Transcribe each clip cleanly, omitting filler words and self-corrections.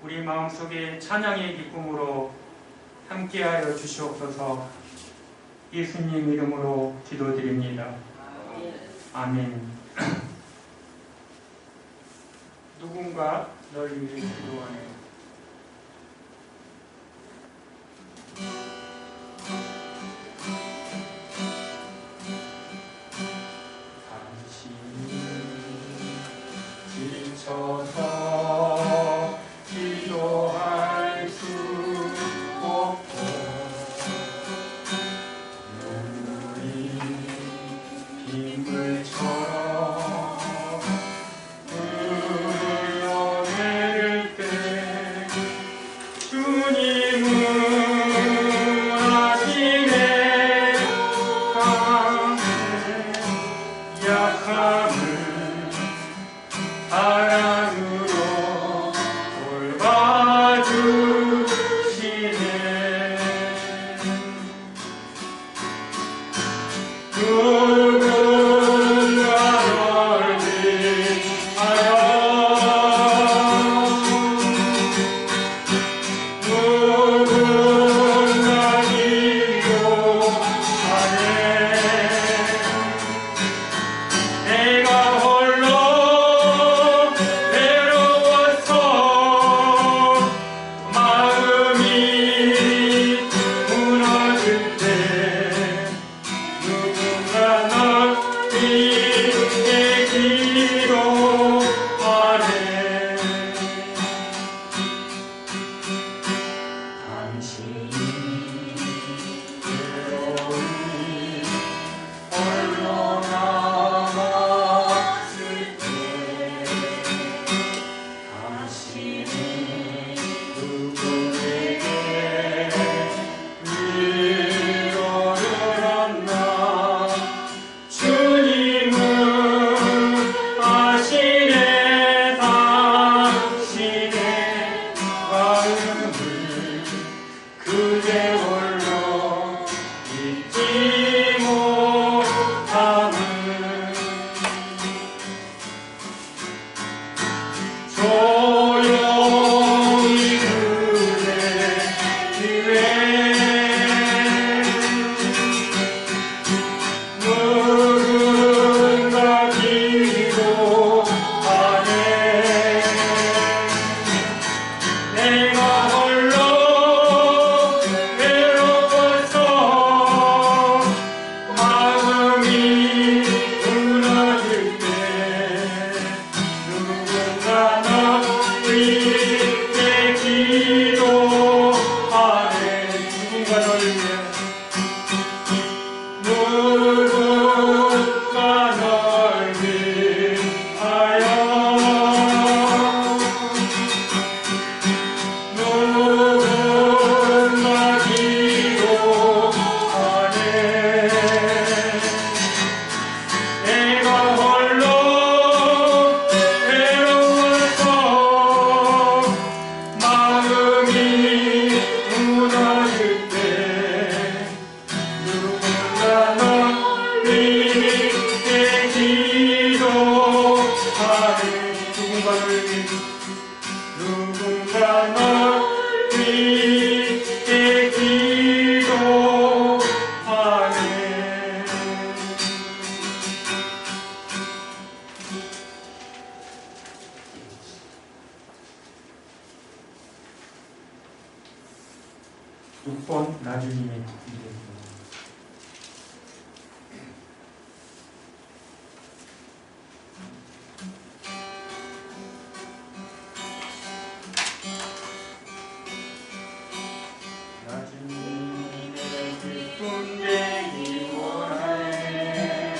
우리 마음속에 찬양의 기쁨으로 함께하여 주시옵소서. 예수님 이름으로 기도드립니다. 아멘. 누군가 널 위해 기도하네. 지쳐서 기도할 수 없고 눈물이 빗물처럼 흘러내릴 때 주님은 아시네. 강해 약함을 사랑으로 돌봐주시네. 누군가 널 위하여 누군가 기도하네. 내가 홀로 마음이 무너질 때 누군가 널 위해 기도하네. 당신이 외로이 홀로 남았을 때 당신이 누구에게 위로를 얻나. 주님은 아시네. 당신의 마음을 그대 홀로 잊지 못함을. 조용히 그대 귀에 누군가 기도하네. 내가 홀로 외로워서 마음이 무너질 때 누군가 널 위해 기도하네. 누군가 널 위해 누군가 널 위하여 누군가 기도하네. 내가 홀로 외로워서 마음이 무너질 때 누군가 널 위해 기도하네. 누군가 널 위해 누군가 널 위해 기도하네. 육 번 나주님의 기도입니다. 나주님의 기쁨 되기 원하네.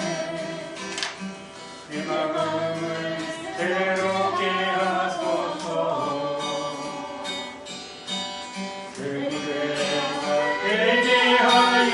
내 마음을 새롭게 하소서. 그 그대가 되게 하여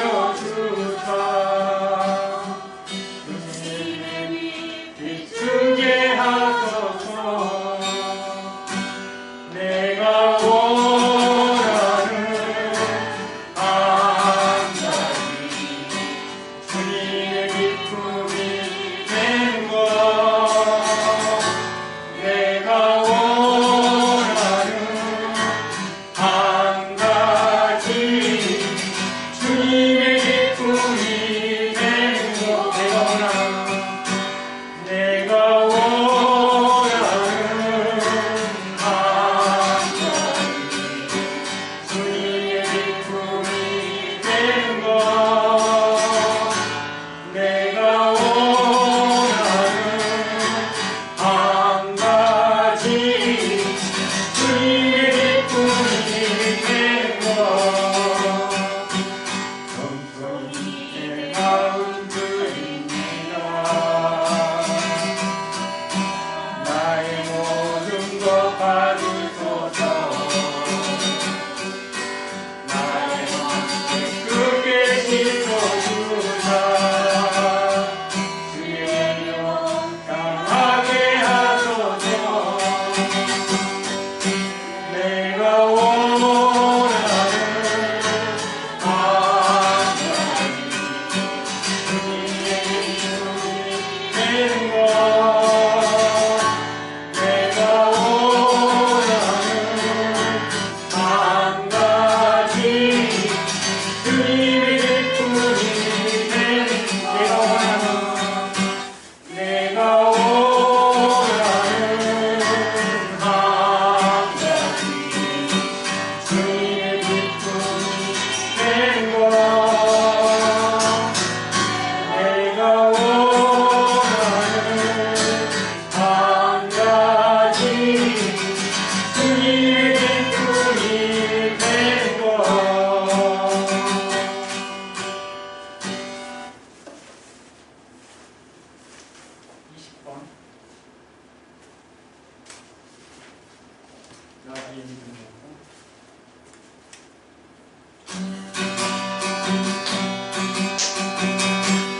주님의 기쁨이 되는 것 성도님의 마음들입니다. 나의 모든 것 받으소서. 나의 마음을 크게 씻어주사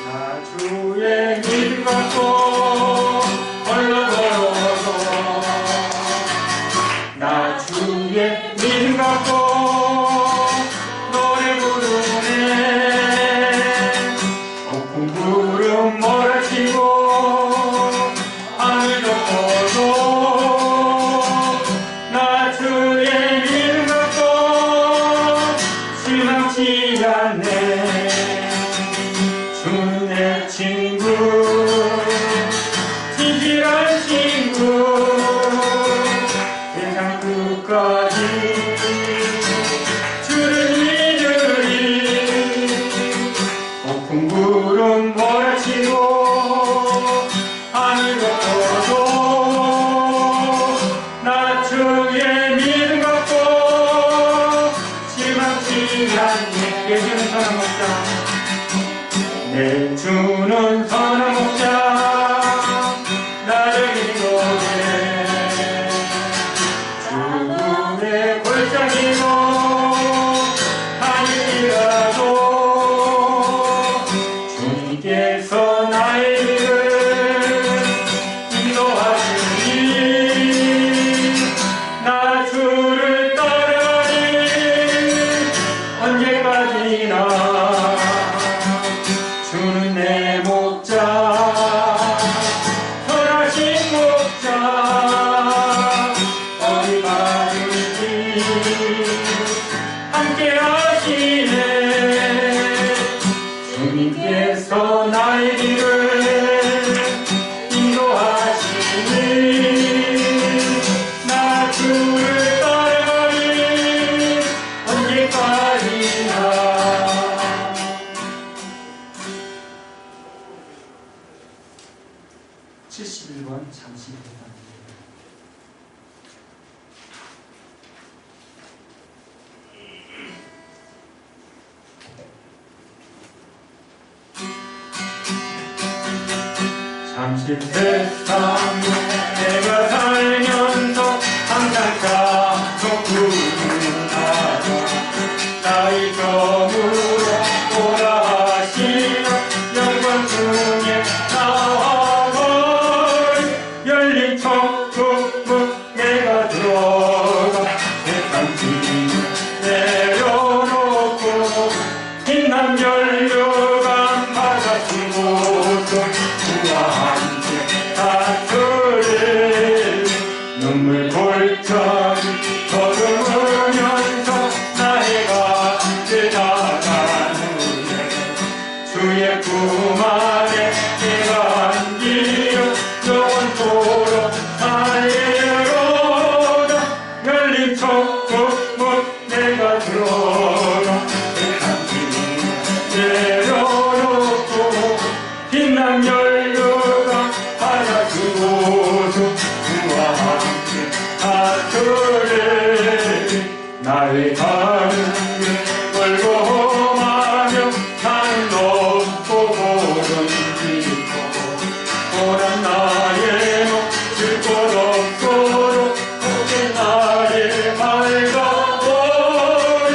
나 주의 믿음 갖고 얼른 걸어서 나 주의 믿음 갖고 노래 부르네 높은 구름 몰아치고 하늘 덮어도 나 주의 믿음 갖고 실망치 않네. 주는 내 친구 진실한 친구 세상 끝까지 주를 믿으리. 높은 구름 몰아치고 하늘 덮어도 나 주의 믿음 갖고 실망치 않네. 예수는 선한 목자 내 주는 선한 목자 나를 인도해 죽음의 골짜기로 하늘이라도 주님께서 나의 길을 인도하시니 나 주를 따르니 언제까지나 주는 내 목자 선하신 목자 어디 가든지 함께 하시네. 주님께서 나의 길을 인도하시니 나 주를 따라가리 언제까지나. 71번 잠시 부탁드립니다. 잠시 세상에 내가 살면서 항상 자족구하자 나의 점으로 오라 하시며 영광 중에 나와 열린 천국문 내가 들어가 세상 짐을 내려놓고 빛난 연료감 받아주고 주와 함께 다스릴 눈물 골짜기 더듬으면서 나의 갓을 나가누네. 주의 품 안에 내가 안기려 영원토록 살리로다. 열린 천국문 내가 들어가 세상 짐을 내려놓고 빛난 연료가 받아주고서 주와 함께 다스릴 나의 가는 멀고 험하며 나는 높고 보름 깊고 오란 나의 질 곳 없도록 복된 나의 밝아오리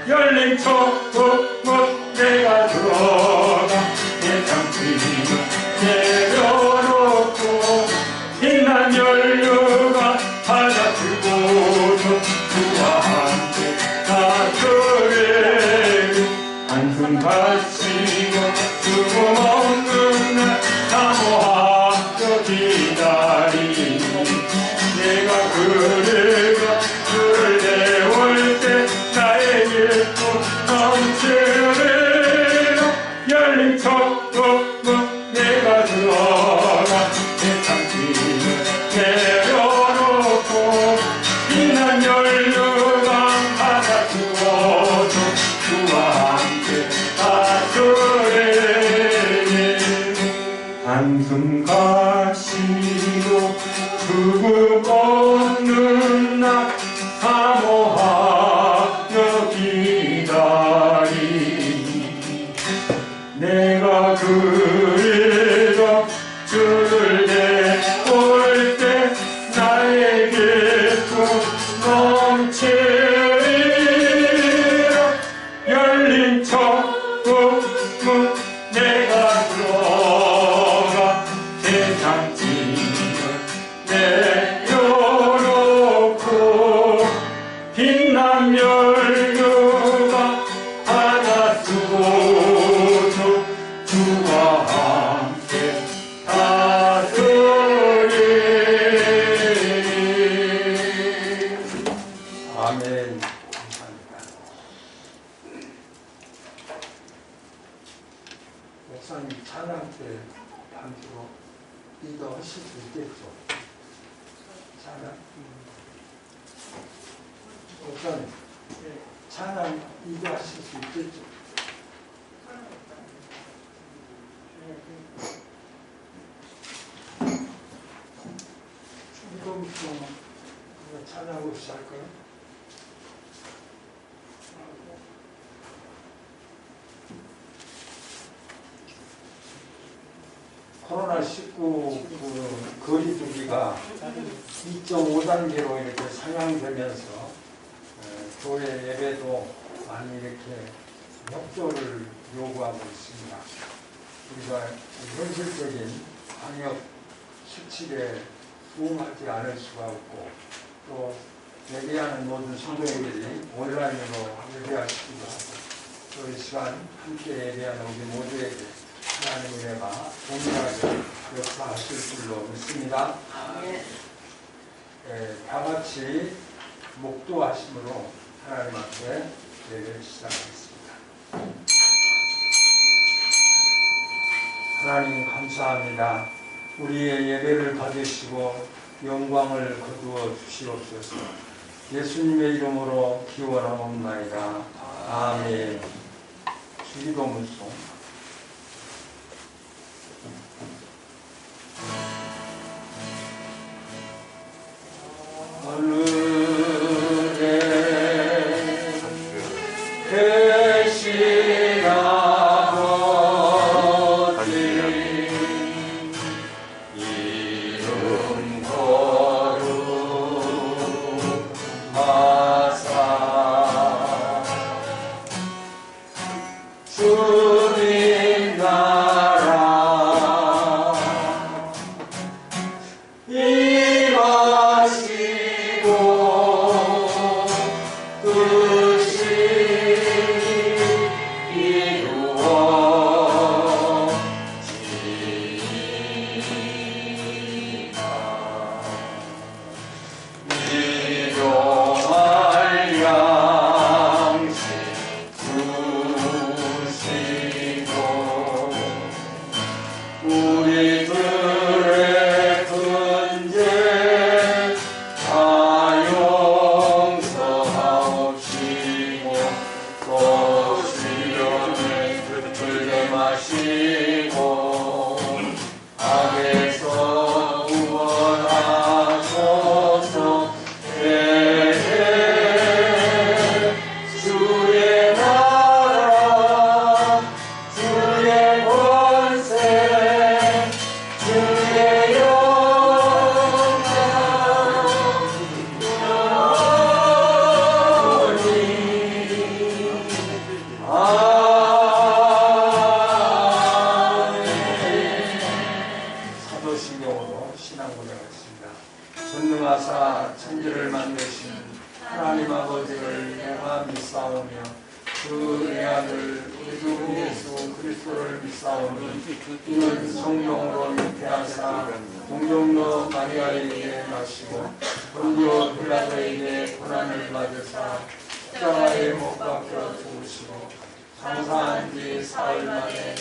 열린 천국문 내가 들어가 내 장치를 내려놓고 빛난 연료가 받아들고서 주와 함께 가그레 한숨 가시고 죽음 없는 날 사모하며 기다리니 내가 그를 내올 때 나의 기쁨 넘치리라 열린 천국문 내가 들어가 내 장치를 내려놓고 빛난 연료가 받아주어서 주와 함께 가그레니 한숨 가시고 죽음 없는 날 사모하며 기다리니 내가 그리고 주를 내올 때 나의 기쁨 넘치리라 열린 천국문 내가 들어가 대장집을 내려놓고 빛난 연료가 받아쓰고서 주와 함께 다스리리 아멘. 감사합니다. 목사님 찬양 때 반주로 리더하실 수 있겠죠? 찬양? 목사님 찬양 리더하실 수 있겠죠? 이거부터 찬양으로 시작할까요? 코로나19 거리두기가 2.5단계로 이렇게 상향되면서 교회 예배도 많이 이렇게 협조를 요구하고 있습니다. 우리가 현실적인 방역 수칙에 수긍하지 않을 수가 없고 또 예배하는 모든 성도님들이 온라인으로 예배하시기도 하고 또 이 시간 함께 예배하는 우리 모두에게 하나님의 은혜가 동일하게 역사하실 줄로 믿습니다. 다 같이 목도하심으로 하나님 앞에 예배를 시작하겠습니다. 하나님 감사합니다. 우리의 예배를 받으시고 영광을 거두어 주시옵소서. 예수님의 이름으로 기원하옵나이다. 아멘. 주기도문송. 하늘에 계신 아버지 이름 거룩하사 주님 나라 임하시고 뜻이 이루어지리라. 일용할 하나님 아버지를 내가 믿사오며 그의 아들 우리 주 예수 그리스도를 믿사오니 이는 성령으로 잉태하사 동정녀 마리아에게 나시고 본디오 빌라도에게 고난을 받으사 십자가에 못 박혀 죽으시고 장사한 지 사흘 만에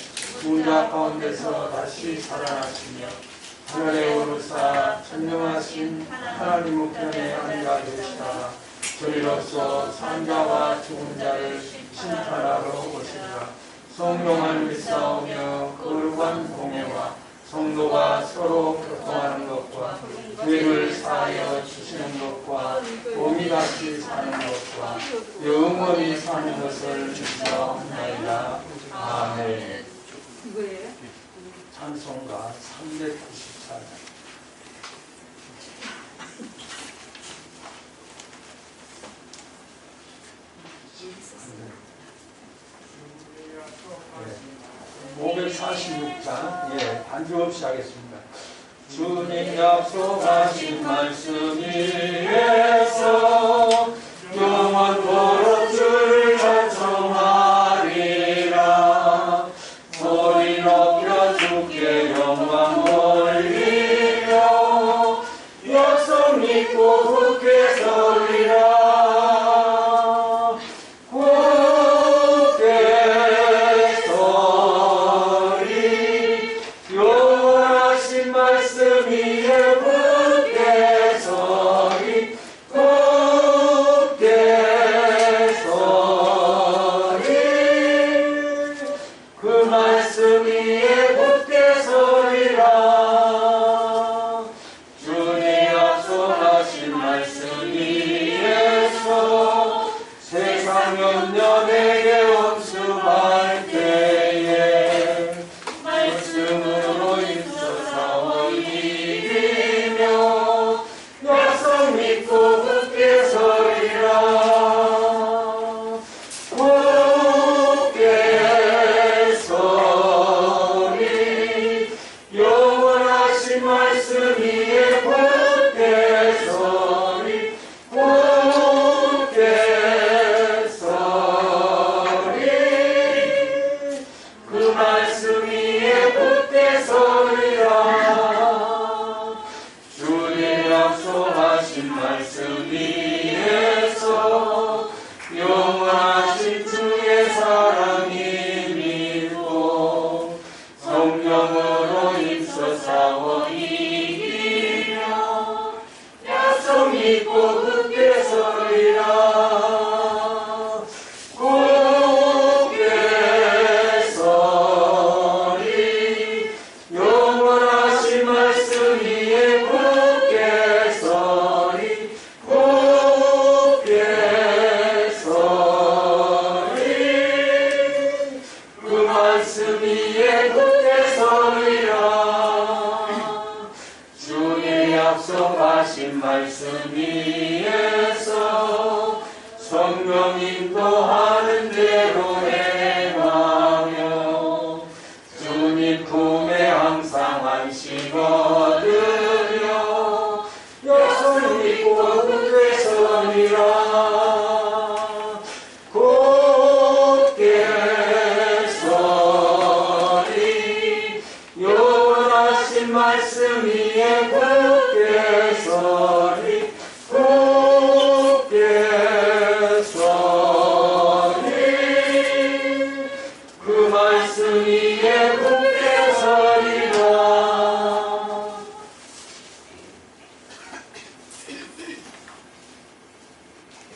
문자 가운데서 다시 살아나시며 하늘에 오르사 천명하신 하나님 우편에 앉아 계시다가 저희로서 산자와 죽은 자를 심판하러 오시리라. 성령을 믿사오며 거룩한 공예와 성도가 서로 교통하는 것과 죄를 사하여 주시는 것과 몸이 다시 사는 것과 영원히 사는 것을 믿사옵나이다. 아멘. 이거예요? 찬송가 394장. 네. 546장, 예, 반주 없이 하겠습니다. 주님 약속하신 말씀 위에서 영원토록 주를 찬송하리라. 소리 높여 주께 영광 돌리며 약속 믿고 굳게 서리라.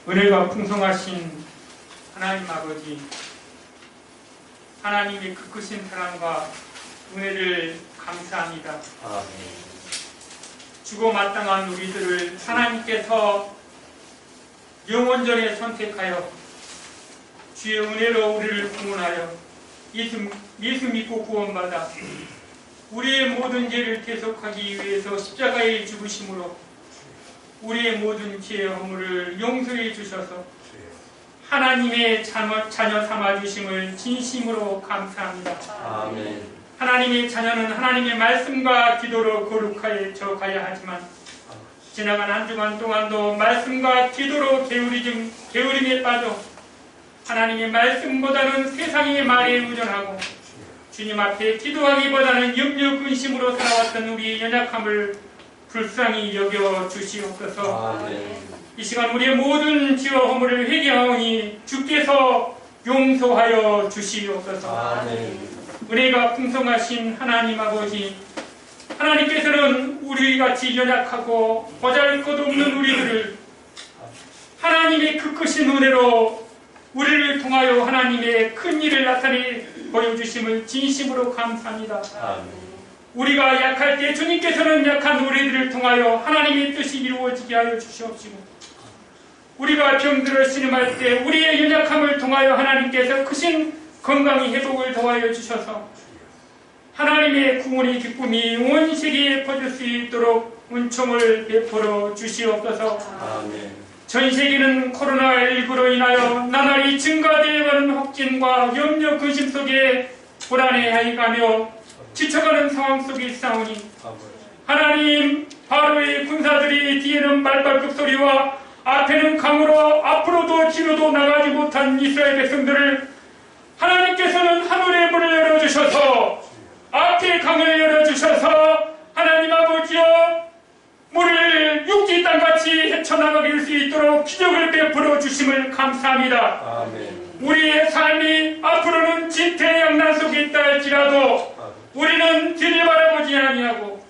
은혜가 풍성하신 하나님 아버지, 하나님의 그 크신 사랑과 은혜를 감사합니다. 아멘. 주고 마땅한 우리들을 하나님께서 영원전에 선택하여 주의 은혜로 우리를 구원하여 예수 믿고 구원받아 우리의 모든 죄를 대속하기 위해서 십자가에 죽으심으로 우리의 모든 죄의 허물을 용서해 주셔서 하나님의 자녀 삼아주심을 진심으로 감사합니다. 아멘. 하나님의 자녀는 하나님의 말씀과 기도로 거룩하여 가야 하지만 지나간 한 주간 동안도 말씀과 기도로 게으름에 빠져 하나님의 말씀보다는 세상의 말에 의존하고 주님 앞에 기도하기보다는 염려 근심으로 살아왔던 우리의 연약함을 불쌍히 여겨 주시옵소서. 아멘. 이 시간 우리의 모든 죄와 허물을 회개하오니 주께서 용서하여 주시옵소서. 아멘. 은혜가 풍성하신 하나님 아버지, 하나님께서는 우리같이 연약하고 보잘것없는 우리들을 하나님의 그 크신 은혜로 우리를 통하여 하나님의 큰 일을 나타내 보여주심을 진심으로 감사합니다. 아멘. 우리가 약할 때 주님께서는 약한 우리들을 통하여 하나님의 뜻이 이루어지게 하여 주시옵시고, 우리가 병들어 신음할 때 우리의 연약함을 통하여 하나님께서 크신 건강의 회복을 도와여 주셔서 하나님의 구원의 기쁨이 온 세계에 퍼질 수 있도록 은총을 베풀어 주시옵소서. 아멘. 전 세계는 코로나19로 인하여 나날이 증가되어가는 확진과 염려 근심 속에 불안해하여가며 지쳐가는 상황 속에 있사오니 하나님, 바로의 군사들이 뒤에는 말발굽 소리와 앞에는 강으로 앞으로도 뒤로도 나가지 못한 이스라엘 백성들을 하나님께서는 하늘의 문을 열어주셔서 앞에 강을 열어주셔서 하나님 아버지여 물을 육지 땅같이 헤쳐나가게 할 수 있도록 기적을 베풀어 주심을 감사합니다. 아멘. 우리의 삶이 앞으로는 진퇴양난 속에 있다 할지라도 우리는 뒤를 바라보지 아니하고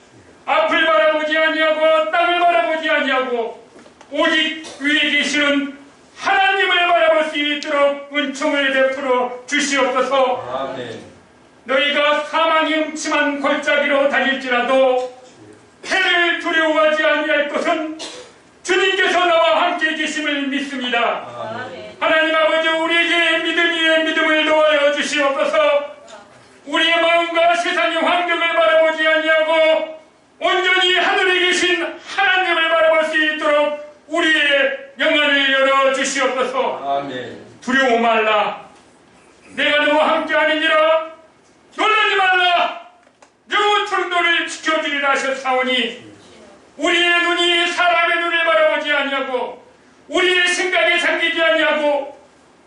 앞을 바라보지 아니하고 땅을 바라보지 아니하고 오직 위에 계시는 하나님을 바라볼 수 있도록 은총을 베풀어 주시옵소서. 아멘. 너희가 사망의 음침한 골짜기로 다닐지라도 해를 두려워하지 아니할 것은 주님께서 나와 함께 계심을 믿습니다. 아멘. 하나님 아버지, 우리에게 믿음 위에 믿음을 도와여 주시옵소서. 우리의 마음과 세상의 환경을 바라보지 아니하고 온전히 하늘에 계신 하나님을 바라볼 수 있도록 우리의 영안을 열어 주시옵소서. 아멘. 두려워 말라. 내가 너와 함께하느니라. 놀라지 말라. 영원토록 너를 지켜주리라 하셨사오니 우리의 눈이 사람의 눈을 바라보지 아니하고 우리의 생각에 잠기지 아니하고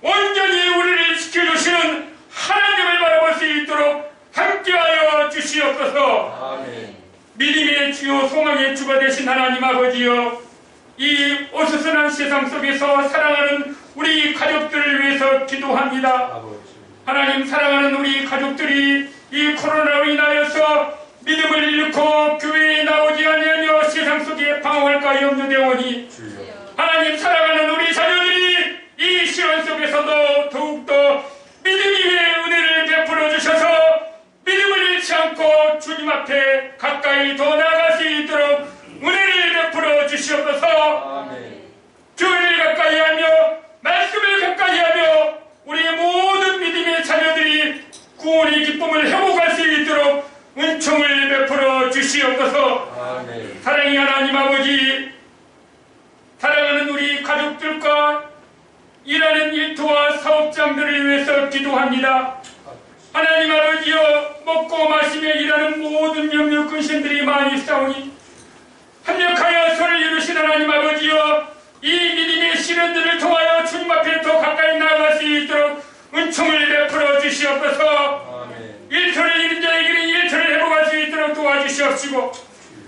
온전히 우리를 지켜주시는 하나님을 바라볼 수 있도록 함께하여 주시옵소서. 아멘. 믿음의 주요 소망의 주가 되신 하나님 아버지여, 이 어수선한 세상 속에서 사랑하는 우리 가족들을 위해서 기도합니다. 아버지. 하나님, 사랑하는 우리 가족들이 이 코로나로 인하여서 믿음을 잃고 교회에 나오지 아니하며 세상 속에 방황할까 염려되오니 주여. 하나님, 사랑하는 우리 자녀들이 이 시련 속에서도 더욱더 믿음 위에 은혜를 베풀어 주셔서 믿음을 잃지 않고 주님 앞에 가까이 더 나아갈 수 있도록 은혜를 베풀어 주시옵소서. 아멘. 교회를 가까이 하며 말씀을 가까이 하며 우리의 모든 믿음의 자녀들이 구원의 기쁨을 회복할 수 있도록 은총을 베풀어 주시옵소서. 아멘. 사랑의 하나님 아버지, 사랑하는 우리 가족들과 일하는 일터와 사업장들을 위해서 기도합니다. 하나님 아버지여, 먹고 마시며 일하는 모든 염려 근심들이 많이 싸우니 합력하여 손을 이루신 하나님 아버지여, 이 믿음의 시련들을 통하여 주님 앞에 더 가까이 나아갈 수 있도록 은총을 베풀어 주시옵소서. 아멘. 일터를 잃은 자에게는 일터를 회복할 수 있도록 도와주시옵시고,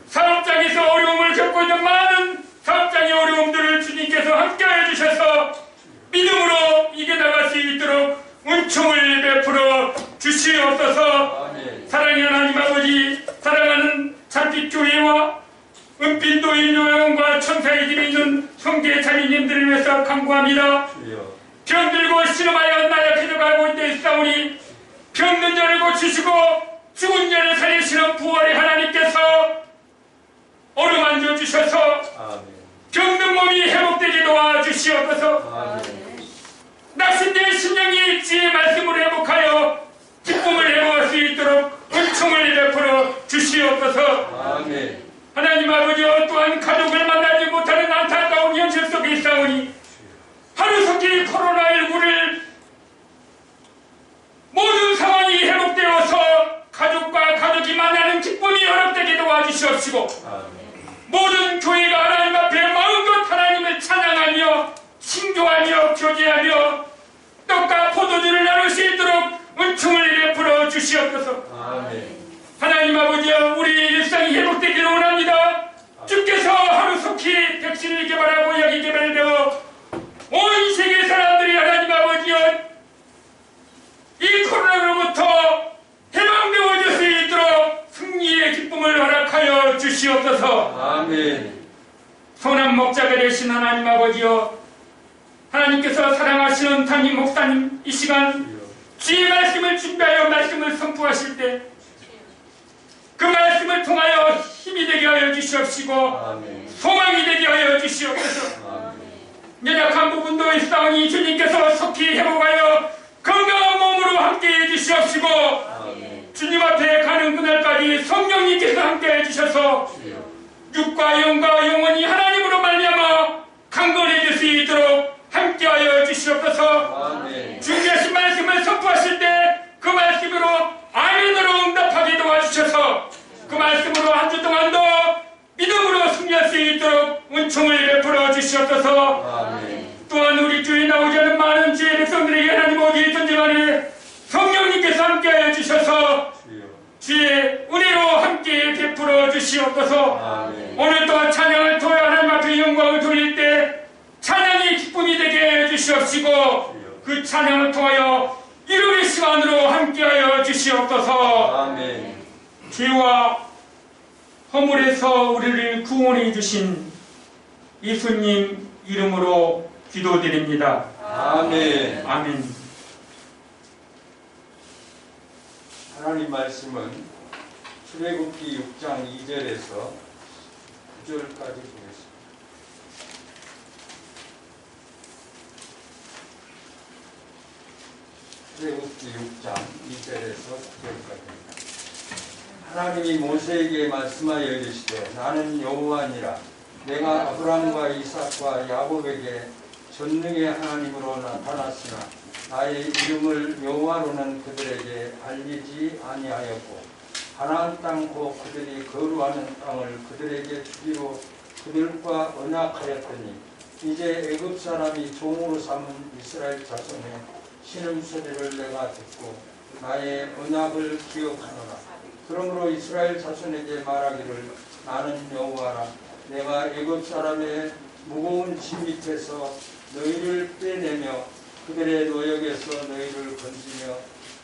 사업장에서 어려움을 겪고 있는 많은 사업장의 어려움들을 주님께서 함께하여 주셔서 믿음으로 이겨나갈 수 있도록 은총을 베풀어 주시옵소서. 아멘. 사랑의 하나님 아버지, 사랑하는 잔빛교회와 은빛노인 요양원과 천사의 집에 있는 형제 자매님들을 위해서 간구합니다. 주여. 병들고 신음하여 나약해져 가고 있사오니 병든 자를 고치시고 죽은 자를 살리시는 부활의 하나님께서 어루만져 주셔서 아멘. 병든 몸이 회복되게 도와주시옵소서. 아멘. 낙심된 심령이 지혜의 말씀으로 회복하여 기쁨을 회복할 수 있도록 은총을 베풀어 주시옵소서. 아멘. 하나님 아버지여, 또한 가족을 만나지 못하는 안타까운 현실 속에 있사오니 하루속히 코로나19를 모든 상황이 회복되어서 가족과 가족이 만나는 기쁨이 허락되게 도와주시옵시고, 아멘. 모든 교회가 하나님 앞에 마음껏 하나님을 찬양하며 친교하며 교제하며 떡과 포도주를 나눌 수 있도록 은총을 베풀어 주시옵소서. 아멘. 하나님 아버지여, 우리 일상이 회복되기를 원합니다. 주께서 하루속히 백신을 개발하고 약이 개발되어 온 세계 사람들이 하나님 아버지여 이 코로나로부터 해방되어질 수 있도록 승리의 기쁨을 허락하여 주시옵소서. 아멘. 선한 목자가 되신 하나님 아버지여, 하나님께서 사랑하시는 담임 목사님 이 시간 주의 말씀을 준비하여 말씀을 선포하실 때 그 말씀을 통하여 힘이 되게 하여 주시옵시고 아멘. 소망이 되게 하여 주시옵소서. 아멘. 연약한 부분도 있사오니 주님께서 속히 회복하여 건강한 몸으로 함께해 주시옵시고 아멘. 주님 앞에 가는 그날까지 성령님께서 함께해 주셔서 육과 영과 영원히 하나님으로 말미암아 강건해질 수 있도록 함께하여 주시옵소서. 아멘. 준비하신 말씀을 선포하실 때 그 말씀으로 아멘으로 응답하게 도와주셔서 그 말씀으로 한 주 동안도 믿음으로 승리할 수 있도록 은총을 베풀어 주시옵소서. 아멘. 또한 우리 교회에 나오지 않은 많은 주의 백성들에게 하나님 어디에 있든지 간에 성령님께서 함께하여 주셔서 주의 은혜로 함께 베풀어 주시옵소서. 아멘. 오늘도 찬양을 통해 하나님 앞에 영광을 돌릴 때 찬양이 기쁨이 되게 해 주시옵시고 그 찬양을 통하여 이루의 시간으로 함께하여 주시옵소서. 아멘. 죄와 허물에서 우리를 구원해 주신 예수님 이름으로 기도드립니다. 아멘. 아멘. 하나님 말씀은 출애굽기 6장 2절에서 9절까지 보겠습니다. 출애굽기 6장 2절에서 9절까지입니다. 하나님이 모세에게 말씀하여 이르시되 나는 여호와니라. 내가 아브라함과 이삭과 야곱에게 전능의 하나님으로 나타났으나 나의 이름을 여호와로는 그들에게 알리지 아니하였고 가나안 땅 곧 그들이 거류하는 땅을 그들에게 주기로 그들과 언약하였더니 이제 애굽 사람이 종으로 삼은 이스라엘 자손의 신음소리를 내가 듣고 나의 언약을 기억하노라. 그러므로 이스라엘 자손에게 말하기를 나는 여호와라. 내가 애굽 사람의 무거운 짐 밑에서 너희를 빼내며 그들의 노역에서 너희를 건지며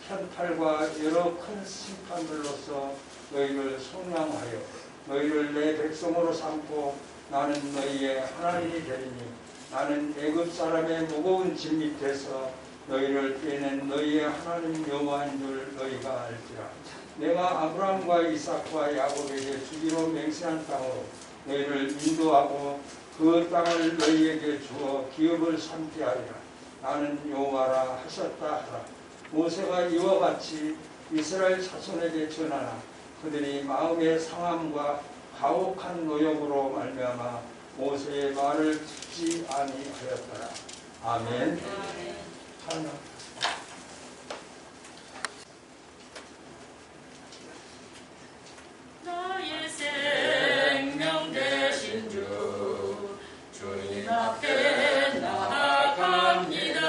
현팔과 여러 큰 심판들로서 너희를 속량하여 너희를 내 백성으로 삼고 나는 너희의 하나님이 되리니 나는 애굽 사람의 무거운 짐 밑에서 너희를 빼낸 너희의 하나님 여호와인 줄 너희가 알지라. 내가 아브라함과 이삭과 야곱에게 주기로 맹세한 땅으로 너희를 인도하고 그 땅을 너희에게 주어 기업을 삼게 하리라. 나는 여호와라 하셨다 하라. 모세가 이와 같이 이스라엘 자손에게 전하나 그들이 마음의 상함과 가혹한 노역으로 말미암아 모세의 말을 듣지 아니하였더라. 아멘. 찬양. 나의 생명 되신 주 주님 앞에 나아갑니다.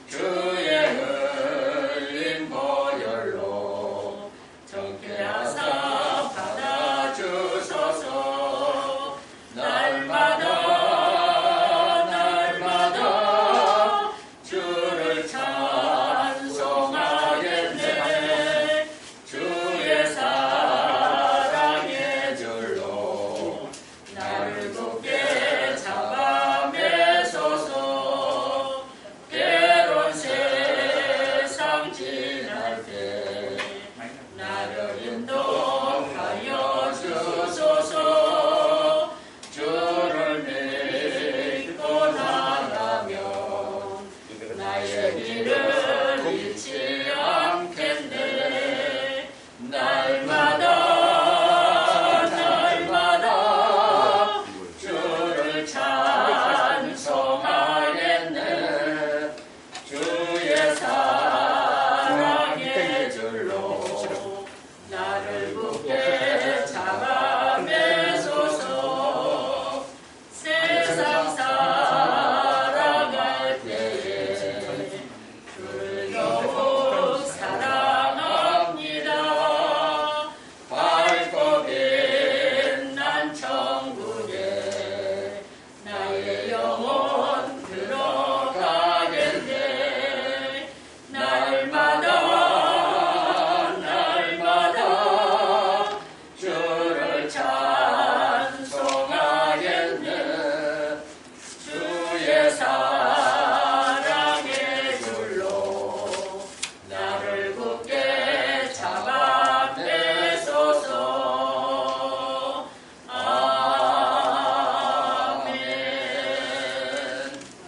주의 흘린 보혈로 정케 하사 받아주소서. 날마다 날마다 주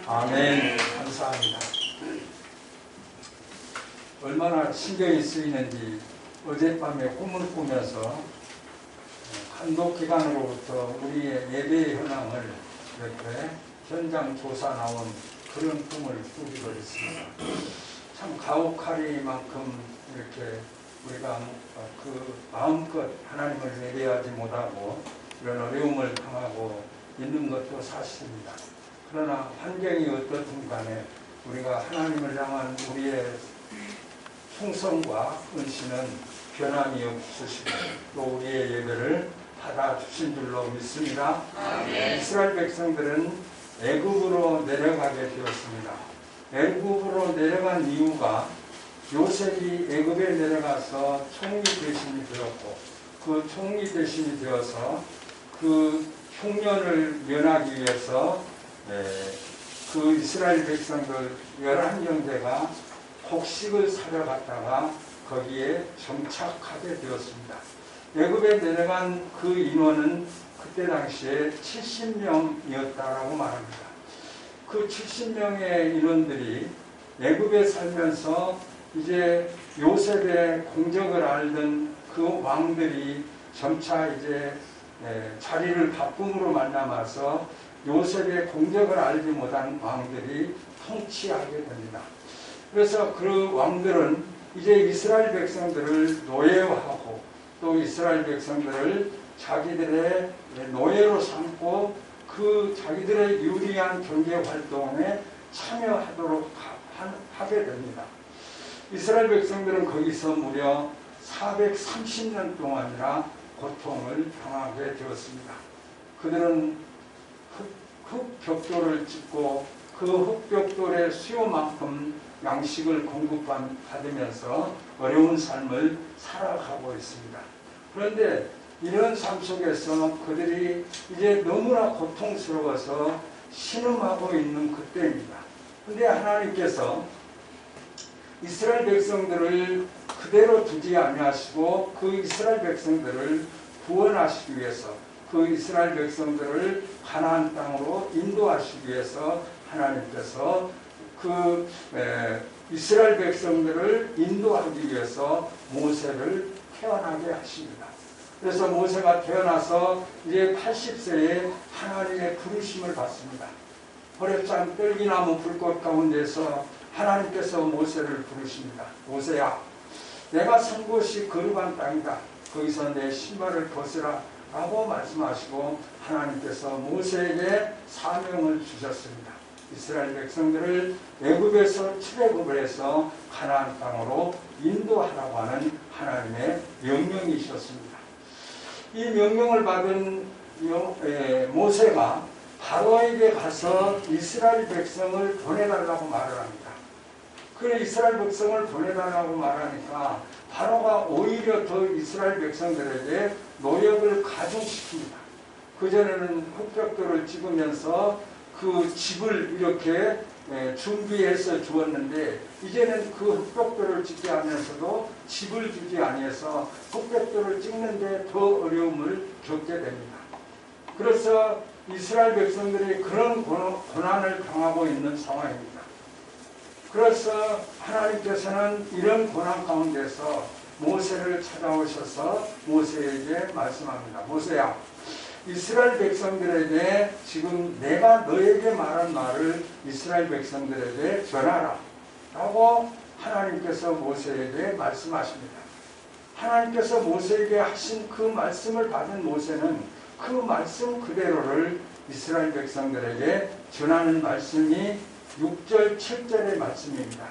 아멘. 감사합니다. 얼마나 신경이 쓰이는지 어젯밤에 꿈을 꾸면서 감독기관으로부터 우리의 예배 현황을 이렇게 현장 조사 나온 그런 꿈을 꾸기도 했습니다. 참 가혹하리만큼 이렇게 우리가 그 마음껏 하나님을 예배하지 못하고 이런 어려움을 당하고 있는 것도 사실입니다. 그러나 환경이 어떻든 간에 우리가 하나님을 향한 우리의 충성과 헌신은 변함이 없으시고 또 우리의 예배를 받아주신 줄로 믿습니다. 이스라엘 백성들은 애굽으로 내려가게 되었습니다. 애굽으로 내려간 이유가 요셉이 애굽에 내려가서 총리 대신이 되었고 그 총리 대신이 되어서 그 흉년을 면하기 위해서 그 이스라엘 백성들 11형제가 곡식을 사러 갔다가 거기에 정착하게 되었습니다. 애굽에 내려간 그 인원은 그때 당시에 70명이었다라고 말합니다. 그 70명의 인원들이 애굽에 살면서 이제 요셉의 공적을 알던 그 왕들이 점차 이제 자리를 바꿈으로 만남아서 요셉의 공적을 알지 못한 왕들이 통치하게 됩니다. 그래서 그 왕들은 이제 이스라엘 백성들을 노예화하고 또 이스라엘 백성들을 자기들의 노예로 삼고 그 자기들의 유리한 경제 활동에 참여하도록 하게 됩니다. 이스라엘 백성들은 거기서 무려 430년 동안이나 고통을 당하게 되었습니다. 그들은 흙벽돌을 짓고 그 흙벽돌의 수요만큼 양식을 공급받으면서 어려운 삶을 살아가고 있습니다. 그런데 이런 삶 속에서 그들이 이제 너무나 고통스러워서 신음하고 있는 그때입니다. 그런데 하나님께서 이스라엘 백성들을 그대로 두지 아니하시고 그 이스라엘 백성들을 구원하시기 위해서 그 이스라엘 백성들을 가나안 땅으로 인도하시기 위해서 하나님께서 그 이스라엘 백성들을 인도하기 위해서 모세를 태어나게 하십니다. 그래서 모세가 태어나서 이제 80세에 하나님의 부르심을 받습니다. 호렙산 떨기나무 불꽃 가운데서 하나님께서 모세를 부르십니다. 모세야, 내가 선 곳이 거룩한 땅이다. 거기서 내 신발을 벗으라 라고 말씀하시고 하나님께서 모세에게 사명을 주셨습니다. 이스라엘 백성들을 애굽에서 출애굽을 해서 가나안 땅으로 인도하라고 하는 하나님의 명령이셨습니다. 이 명령을 받은 모세가 바로에게 가서 이스라엘 백성을 보내달라고 말을 합니다. 그래 이스라엘 백성을 보내달라고 말하니까 바로가 오히려 더 이스라엘 백성들에게 노역을 가중시킵니다. 그전에는 흙벽돌을 찍으면서 그 집을 이렇게 준비해서 주었는데 이제는 그 흙벽돌을 짓게 하면서도 집을 주지 아니해서 흙벽돌을 찍는데 더 어려움을 겪게 됩니다. 그래서 이스라엘 백성들이 그런 고난을 당하고 있는 상황입니다. 그래서 하나님께서는 이런 고난 가운데서 모세를 찾아오셔서 모세에게 말씀합니다. 모세야, 이스라엘 백성들에게 지금 내가 너에게 말한 말을 이스라엘 백성들에게 전하라 라고 하나님께서 모세에게 말씀하십니다. 하나님께서 모세에게 하신 그 말씀을 받은 모세는 그 말씀 그대로를 이스라엘 백성들에게 전하는 말씀이 6절 7절의 말씀입니다.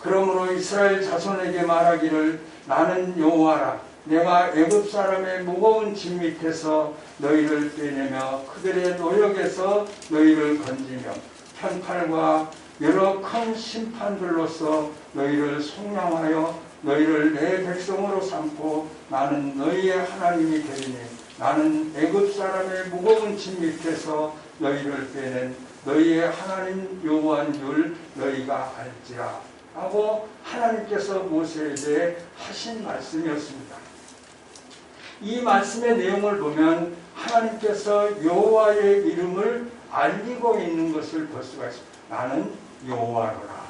그러므로 이스라엘 자손에게 말하기를 나는 여호와라. 내가 애굽 사람의 무거운 짐 밑에서 너희를 빼내며 그들의 노역에서 너희를 건지며 편팔과 여러 큰 심판들로서 너희를 속량하여 너희를 내 백성으로 삼고 나는 너희의 하나님이 되리니 나는 애굽 사람의 무거운 짐 밑에서 너희를 빼낸 너희의 하나님 여호와인 줄 너희가 알지라 하고 하나님께서 모세에게 하신 말씀이었습니다. 이 말씀의 내용을 보면 하나님께서 여호와의 이름을 알리고 있는 것을 볼 수가 있습니다. 나는 여호와로라.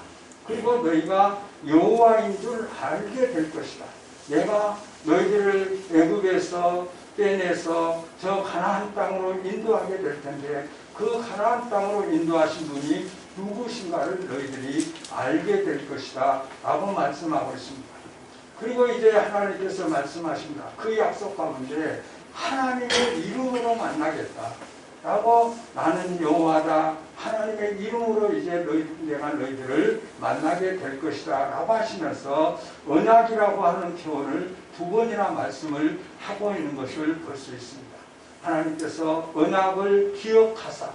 그리고 너희가 여호와인 줄 알게 될 것이다. 내가 너희들을 애굽에서 빼내서 저 가나안 땅으로 인도하게 될 텐데 그 가나안 땅으로 인도하신 분이 누구신가를 너희들이 알게 될 것이다 라고 말씀하고 있습니다. 그리고 이제 하나님께서 말씀하십니다. 그 약속 가운데 하나님의 이름으로 만나겠다 라고 나는 여호와다 하나님의 이름으로 이제 내가 너희들을 만나게 될 것이다 라고 하시면서 언약이라고 하는 표현을 두 번이나 말씀을 하고 있는 것을 볼 수 있습니다. 하나님께서 언약을 기억하사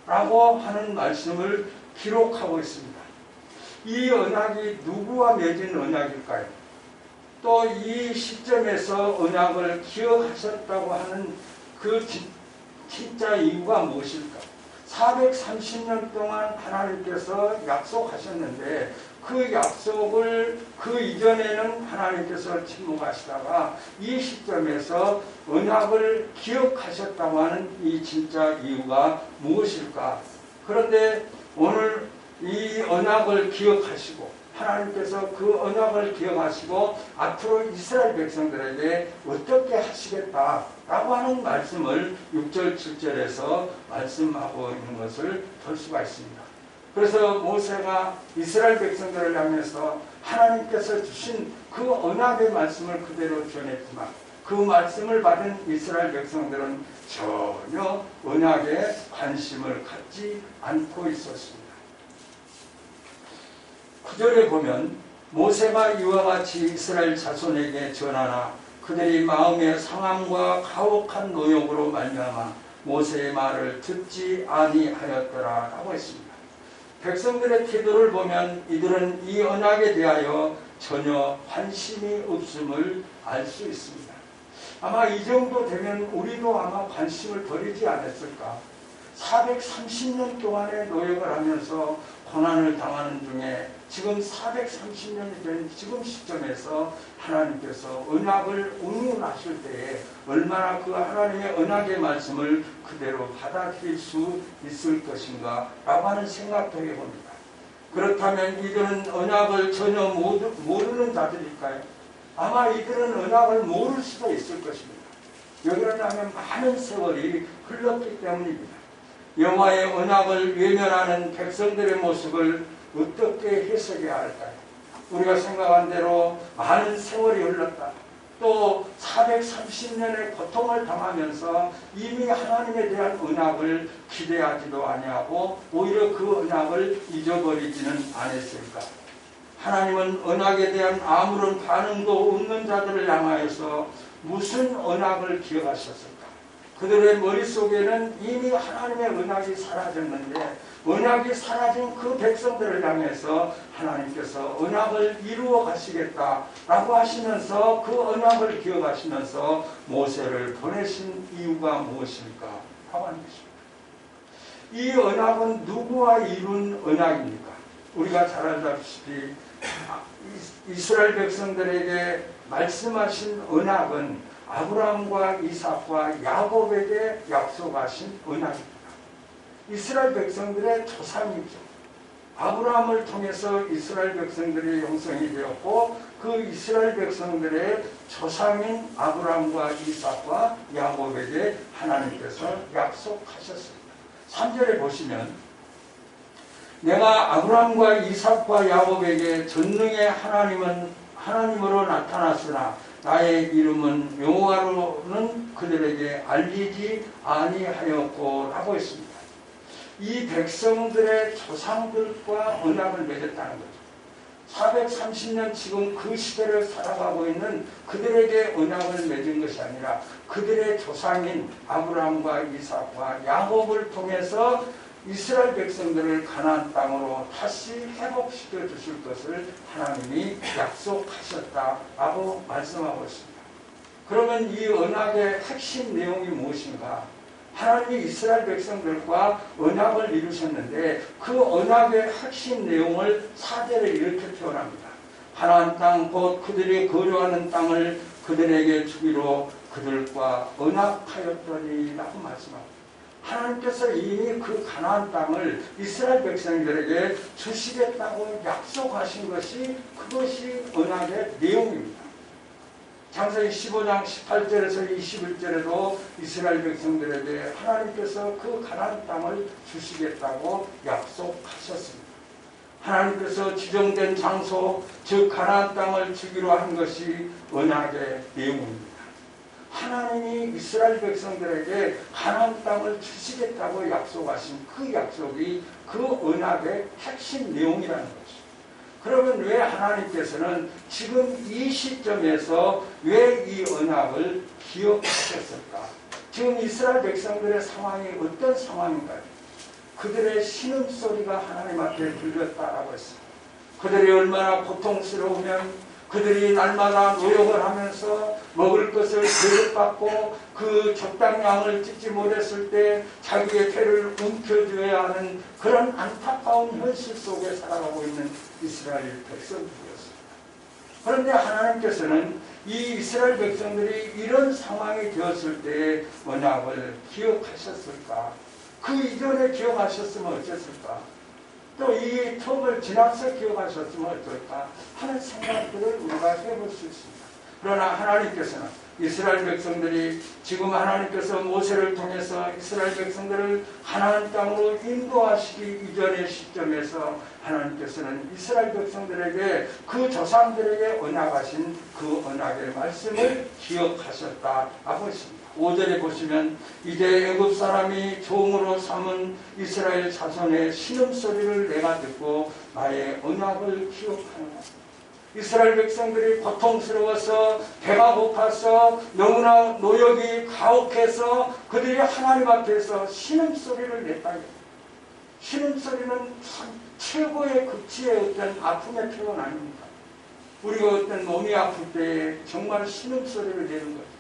라고 하는 말씀을 기록하고 있습니다. 이 언약이 누구와 맺은 언약일까요? 또 이 시점에서 언약을 기억하셨다고 하는 그 진짜 이유가 무엇일까? 430년 동안 하나님께서 약속하셨는데 그 약속을 그 이전에는 하나님께서 침묵하시다가 이 시점에서 언약을 기억하셨다고 하는 이 진짜 이유가 무엇일까? 그런데 오늘 이 언약을 기억하시고 하나님께서 그 언약을 기억하시고 앞으로 이스라엘 백성들에게 어떻게 하시겠다라고 하는 말씀을 6절, 7절에서 말씀하고 있는 것을 볼 수가 있습니다. 그래서 모세가 이스라엘 백성들을 향해서 하나님께서 주신 그 언약의 말씀을 그대로 전했지만 그 말씀을 받은 이스라엘 백성들은 전혀 언약에 관심을 갖지 않고 있었습니다. 9절에 보면 모세가 이와 같이 이스라엘 자손에게 전하나 그들이 마음의 상함과 가혹한 노역으로 말미암아 모세의 말을 듣지 아니하였더라 라고 했습니다. 백성들의 태도를 보면 이들은 이 언약에 대하여 전혀 관심이 없음을 알 수 있습니다. 아마 이 정도 되면 우리도 아마 관심을 버리지 않았을까. 430년 동안의 노역을 하면서 고난을 당하는 중에 지금 430년이 된 지금 시점에서 하나님께서 언약을 운운하실 때에 얼마나 그 하나님의 언약의 말씀을 그대로 받아들일 수 있을 것인가 라고 하는 생각도 해봅니다. 그렇다면 이들은 언약을 전혀 모르는 자들일까요? 아마 이들은 언약을 모를 수도 있을 것입니다. 왜 그러냐면 많은 세월이 흘렀기 때문입니다. 여호와의 언약을 외면하는 백성들의 모습을 어떻게 해석해야 할까요? 우리가 생각한 대로 많은 세월이 흘렀다. 또 430년의 고통을 당하면서 이미 하나님에 대한 언약을 기대하지도 아니하고 오히려 그 언약을 잊어버리지는 않았을까? 하나님은 언약에 대한 아무런 반응도 없는 자들을 향하여서 무슨 언약을 기억하셨을까? 그들의 머릿속에는 이미 하나님의 언약이 사라졌는데 언약이 사라진 그 백성들을 향해서 하나님께서 언약을 이루어 가시겠다라고 하시면서 그 언약을 기억하시면서 모세를 보내신 이유가 무엇일까 하고 하는 것입니다. 이 언약은 누구와 이룬 언약입니까? 우리가 잘 알다시피 이스라엘 백성들에게 말씀하신 언약은 아브라함과 이삭과 야곱에게 약속하신 언약입니다. 이스라엘 백성들의 조상이죠. 아브라함을 통해서 이스라엘 백성들의 형성이 되었고 그 이스라엘 백성들의 조상인 아브라함과 이삭과 야곱에게 하나님께서 약속하셨습니다. 3절에 보시면 내가 아브라함과 이삭과 야곱에게 전능의 하나님으로 나타났으나 나의 이름은 여호와로는 그들에게 알리지 아니하였고 라고 했습니다. 이 백성들의 조상들과 언약을 맺었다는 거죠. 430년 지금 그 시대를 살아가고 있는 그들에게 언약을 맺은 것이 아니라 그들의 조상인 아브라함과 이삭과 야곱을 통해서 이스라엘 백성들을 가나안 땅으로 다시 회복시켜 주실 것을 하나님이 약속하셨다라고 말씀하고 있습니다. 그러면 이 언약의 핵심 내용이 무엇인가? 하나님이 이스라엘 백성들과 언약을 이루셨는데 그 언약의 핵심 내용을 4절에 이렇게 표현합니다. 가나안 땅 곧 그들이 거류하는 땅을 그들에게 주기로 그들과 언약하였더니 라고 말씀합니다. 하나님께서 이미 그 가나안 땅을 이스라엘 백성들에게 주시겠다고 약속하신 것이 그것이 언약의 내용입니다. 창세기 15장 18절에서 21절에도 이스라엘 백성들에게 하나님께서 그 가나안 땅을 주시겠다고 약속하셨습니다. 하나님께서 지정된 장소, 즉 가나안 땅을 주기로 한 것이 언약의 내용입니다. 하나님이 이스라엘 백성들에게 가나안 땅을 주시겠다고 약속하신 그 약속이 그 언약의 핵심 내용이라는 것이죠. 그러면 왜 하나님께서는 지금 이 시점에서 왜 이 언약을 기억하셨을까? 지금 이스라엘 백성들의 상황이 어떤 상황인가요? 그들의 신음소리가 하나님 앞에 들렸다라고 했습니다. 그들이 얼마나 고통스러우면 그들이 날마다 노력을 하면서 먹을 것을 대접받고 그 적당량을 찢지 못했을 때 자기의 배를 움켜쥐어야 하는 그런 안타까운 현실 속에 살아가고 있는 이스라엘 백성들이었습니다. 그런데 하나님께서는 이 이스라엘 백성들이 이런 상황이 되었을 때의 언약을 기억하셨을까? 그 이전에 기억하셨으면 어땠을까? 또 이 텀을 지나서 기억하셨으면 어떨까 하는 생각들을 우리가 해볼 수 있습니다. 그러나 하나님께서는 이스라엘 백성들이 지금 하나님께서 모세를 통해서 이스라엘 백성들을 가나안 땅으로 인도하시기 이전의 시점에서 하나님께서는 이스라엘 백성들에게 그 조상들에게 언약하신 그 언약의 말씀을 기억하셨다라고 했습니다. 5절에 보시면 이제 애굽 사람이 종으로 삼은 이스라엘 자손의 신음소리를 내가 듣고 나의 언약을 기억하노라. 이스라엘 백성들이 고통스러워서 배가 고파서 너무나 노역이 가혹해서 그들이 하나님 앞에서 신음소리를 냈다. 신음소리는 참 최고의 극치의 어떤 아픔의 표현 아닙니까? 우리가 어떤 몸이 아플 때 정말 신음소리를 내는 거죠.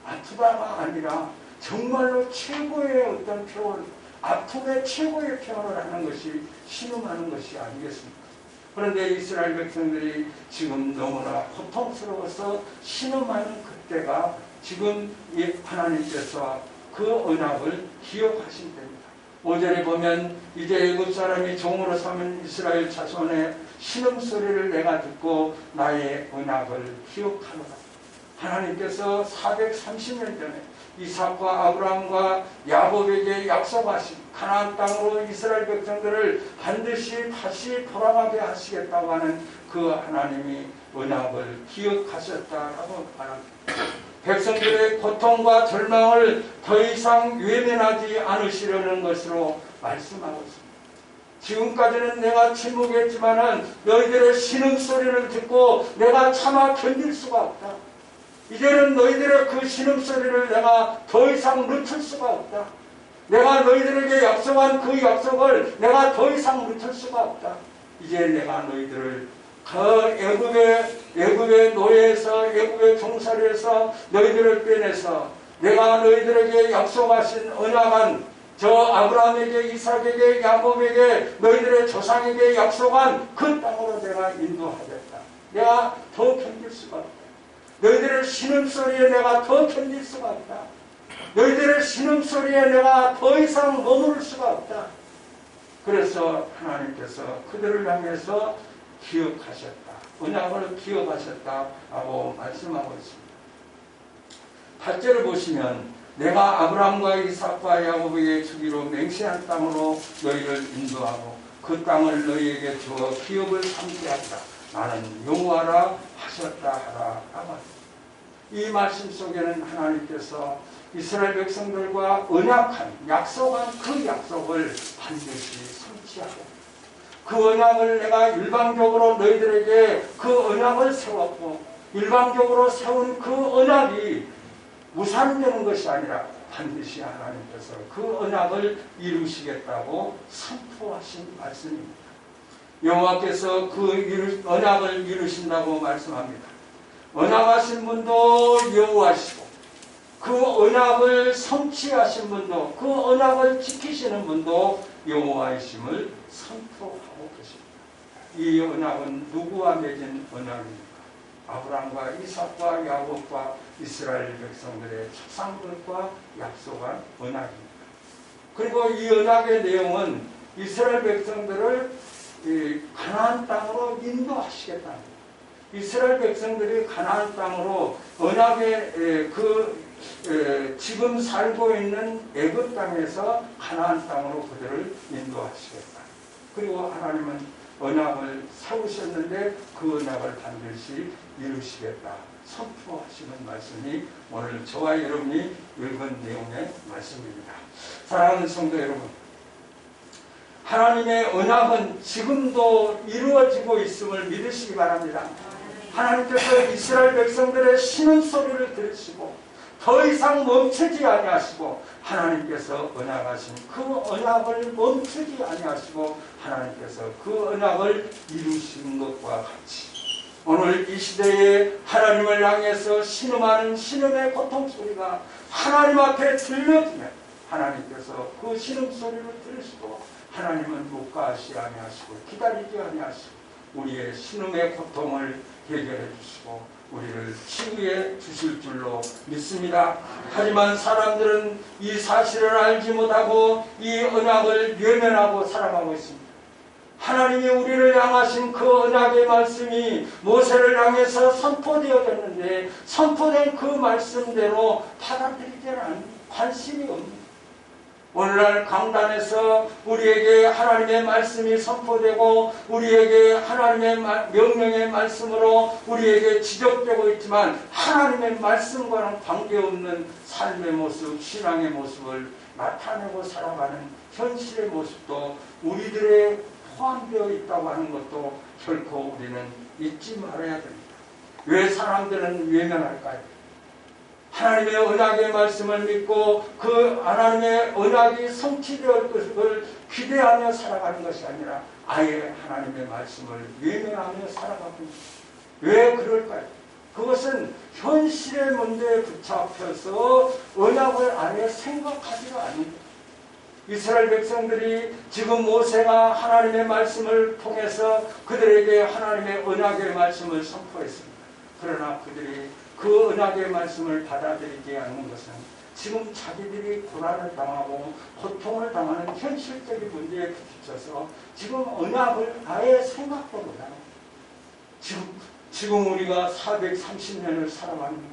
아프다가 아니라 정말로 최고의 어떤 표현, 아픔의 최고의 표현을 하는 것이 신음하는 것이 아니겠습니까? 그런데 이스라엘 백성들이 지금 너무나 고통스러워서 신음하는 그때가 지금 하나님께서 그 언약을 기억하신 때입니다. 5절에 보면 이제 애굽 사람이 종으로 삼은 이스라엘 자손의 신음소리를 내가 듣고 나의 언약을 기억하노라. 하나님께서 430년 전에 이삭과 아브라함과 야곱에게 약속하신 가나안 땅으로 이스라엘 백성들을 반드시 다시 돌아가게 하시겠다고 하는 그 하나님이 언약을 기억하셨다라고 말합니다. 백성들의 고통과 절망을 더 이상 외면하지 않으시려는 것으로 말씀하고 있습니다. 지금까지는 내가 침묵했지만은 너희들의 신음소리를 듣고 내가 차마 견딜 수가 없다. 이제는 너희들의 그 신음소리를 내가 더 이상 늦출 수가 없다. 내가 너희들에게 약속한 그 약속을 내가 더 이상 늦출 수가 없다. 이제 내가 너희들을 그 애굽의 노예에서 애굽의 종살이에서 너희들을 빼내서 내가 너희들에게 약속하신 언약한 저 아브라함에게 이삭에게 야곱에게 너희들의 조상에게 약속한 그 땅으로 내가 인도하겠다. 내가 더 견딜 수가 없다. 너희들의 신음소리에 내가 더 견딜 수가 없다. 너희들의 신음소리에 내가 더 이상 머무를 수가 없다. 그래서 하나님께서 그들을 향해서 기억하셨다. 언약을 기억하셨다라고 말씀하고 있습니다. 8절을 보시면 내가 아브라함과 이삭과 야곱에게 주기로 맹세한 땅으로 너희를 인도하고 그 땅을 너희에게 주어 기업을 삼게 하리라. 나는 여호와라 하셨다 하라. 이 말씀 속에는 하나님께서 이스라엘 백성들과 언약한 약속한 그 약속을 반드시 성취하고 그 언약을 내가 일방적으로 너희들에게 그 언약을 세웠고 일방적으로 세운 그 언약이 무산되는 것이 아니라 반드시 하나님께서 그 언약을 이루시겠다고 선포하신 말씀입니다. 여호와께서 그 언약을 이루신다고 말씀합니다. 언약하신 분도 여호와시고 그 언약을 성취하신 분도 그 언약을 지키시는 분도 여호와이심을 선포하고 계십니다. 이 언약은 누구와 맺은 언약입니까? 아브라함과 이삭과 야곱과 이스라엘 백성들의 조상들과 약속한 언약입니다. 그리고 이 언약의 내용은 이스라엘 백성들을 가나안 땅으로 인도하시겠다는 거예요. 이스라엘 백성들이 가나안 땅으로 언약의 지금 살고 있는 애굽 땅에서 가나안 땅으로 그들을 인도하시겠다. 그리고 하나님은 언약을 세우셨는데 그 언약을 반드시 이루시겠다. 선포하시는 말씀이 오늘 저와 여러분이 읽은 내용의 말씀입니다. 사랑하는 성도 여러분, 하나님의 언약은 지금도 이루어지고 있음을 믿으시기 바랍니다. 하나님께서 이스라엘 백성들의 신음소리를 들으시고 더 이상 멈추지 아니하시고 하나님께서 언약하신 그 언약을 멈추지 아니하시고 하나님께서 그 언약을 이루신 것과 같이 오늘 이 시대에 하나님을 향해서 신음하는 신음의 고통소리가 하나님 앞에 들려지면 하나님께서 그 신음소리를 들으시고 하나님은 묵과하시 아니하시고 기다리지 아니하시고 우리의 신음의 고통을 해결해 주시고 우리를 치유해 주실 줄로 믿습니다. 하지만 사람들은 이 사실을 알지 못하고 이 언약을 외면하고 살아가고 있습니다. 하나님이 우리를 향하신 그 언약의 말씀이 모세를 향해서 선포되어졌는데 선포된 그 말씀대로 받아들이지는 않는 관심이 없는 오늘날 강단에서 우리에게 하나님의 말씀이 선포되고 우리에게 하나님의 명령의 말씀으로 우리에게 지적되고 있지만 하나님의 말씀과는 관계없는 삶의 모습, 신앙의 모습을 나타내고 살아가는 현실의 모습도 우리들의 포함되어 있다고 하는 것도 결코 우리는 잊지 말아야 됩니다. 왜 사람들은 외면할까요? 하나님의 언약의 말씀을 믿고 그 하나님의 언약이 성취될 것을 기대하며 살아가는 것이 아니라 아예 하나님의 말씀을 외면하며 살아가고 있습니다. 왜 그럴까요? 그것은 현실의 문제에 붙잡혀서 언약을 아예 생각하지가 않는 거예요. 이스라엘 백성들이 지금 모세가 하나님의 말씀을 통해서 그들에게 하나님의 언약의 말씀을 선포했습니다. 그러나 그들이 그 언약의 말씀을 받아들이지 않는 것은 지금 자기들이 고난을 당하고 고통을 당하는 현실적인 문제에 부딪혀서 지금 언약을 아예 생각도 못하는 거예요. 지금 우리가 430년을 살아왔는데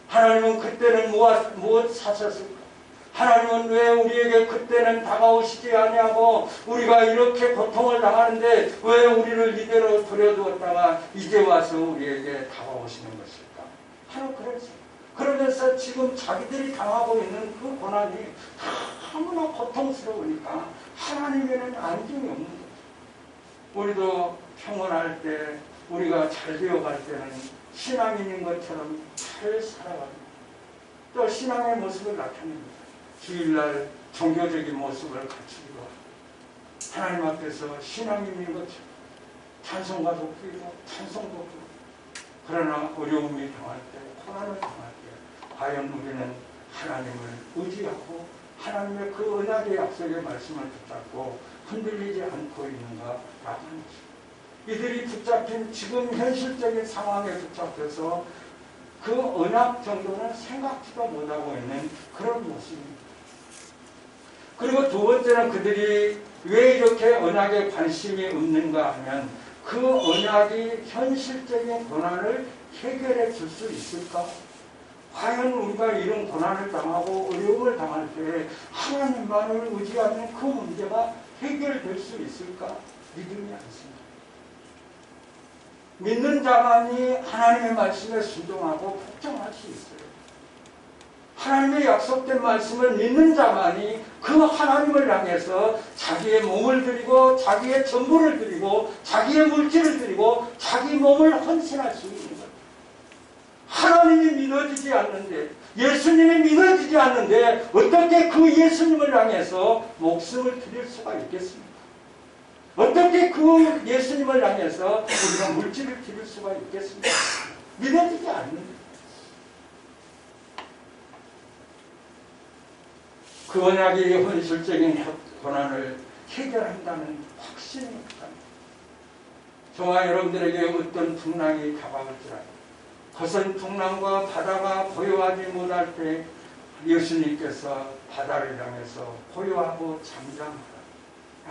하나님은 그때는 무엇 사셨을까? 하나님은 왜 우리에게 그때는 다가오시지 아니하고 우리가 이렇게 고통을 당하는데 왜 우리를 이대로 버려두었다가 이제 와서 우리에게 다가오시는 것일까? 바로 그러면서 지금 자기들이 당하고 있는 그 고난이 너무나 고통스러우니까 하나님에는 안중이 없는 거죠. 우리도 평온할 때 우리가 잘 되어갈 때는 신앙인인 것처럼 잘 살아갑니다. 또 신앙의 모습을 나타냅니다. 주일날 종교적인 모습을 갖추기도 하고 하나님 앞에서 신앙인인 것처럼 찬송가도 부르고 찬송도 부르고 그러나 어려움이 당할 때 고난을 당할 때 과연 우리는 하나님을 의지하고 하나님의 그 언약의 약속의 말씀을 붙잡고 흔들리지 않고 있는가 라고 하는 것입니다. 이들이 붙잡힌 지금 현실적인 상황에 붙잡혀서 그 언약 정도는 생각지도 못하고 있는 그런 모습입니다. 그리고 두 번째는 그들이 왜 이렇게 언약에 관심이 없는가 하면 그 언약이 현실적인 고난을 해결해 줄 수 있을까? 과연 우리가 이런 고난을 당하고 어려움을 당할 때 하나님만을 의지하면 그 문제가 해결될 수 있을까? 믿음이 않습니다. 믿는 자만이 하나님의 말씀에 순종하고 복종할 수 있어요. 하나님의 약속된 말씀을 믿는 자만이 그 하나님을 향해서 자기의 몸을 드리고 자기의 전부를 드리고 자기의 물질을 드리고 자기 몸을 헌신할 수 있는 거예요. 하나님이 믿어지지 않는데 예수님이 믿어지지 않는데 어떻게 그 예수님을 향해서 목숨을 드릴 수가 있겠습니까? 어떻게 그 예수님을 향해서 우리가 물질을 드릴 수가 있겠습니까? 믿어지지 않는데 그 언약이 현실적인 고난을 해결한다는 확신이 없답니다. 저와 여러분들에게 어떤 풍랑이 다가올지라도 거센 풍랑과 바다가 보여하지 못할 때 예수님께서 바다를 향해서 고요하고 잠잠하라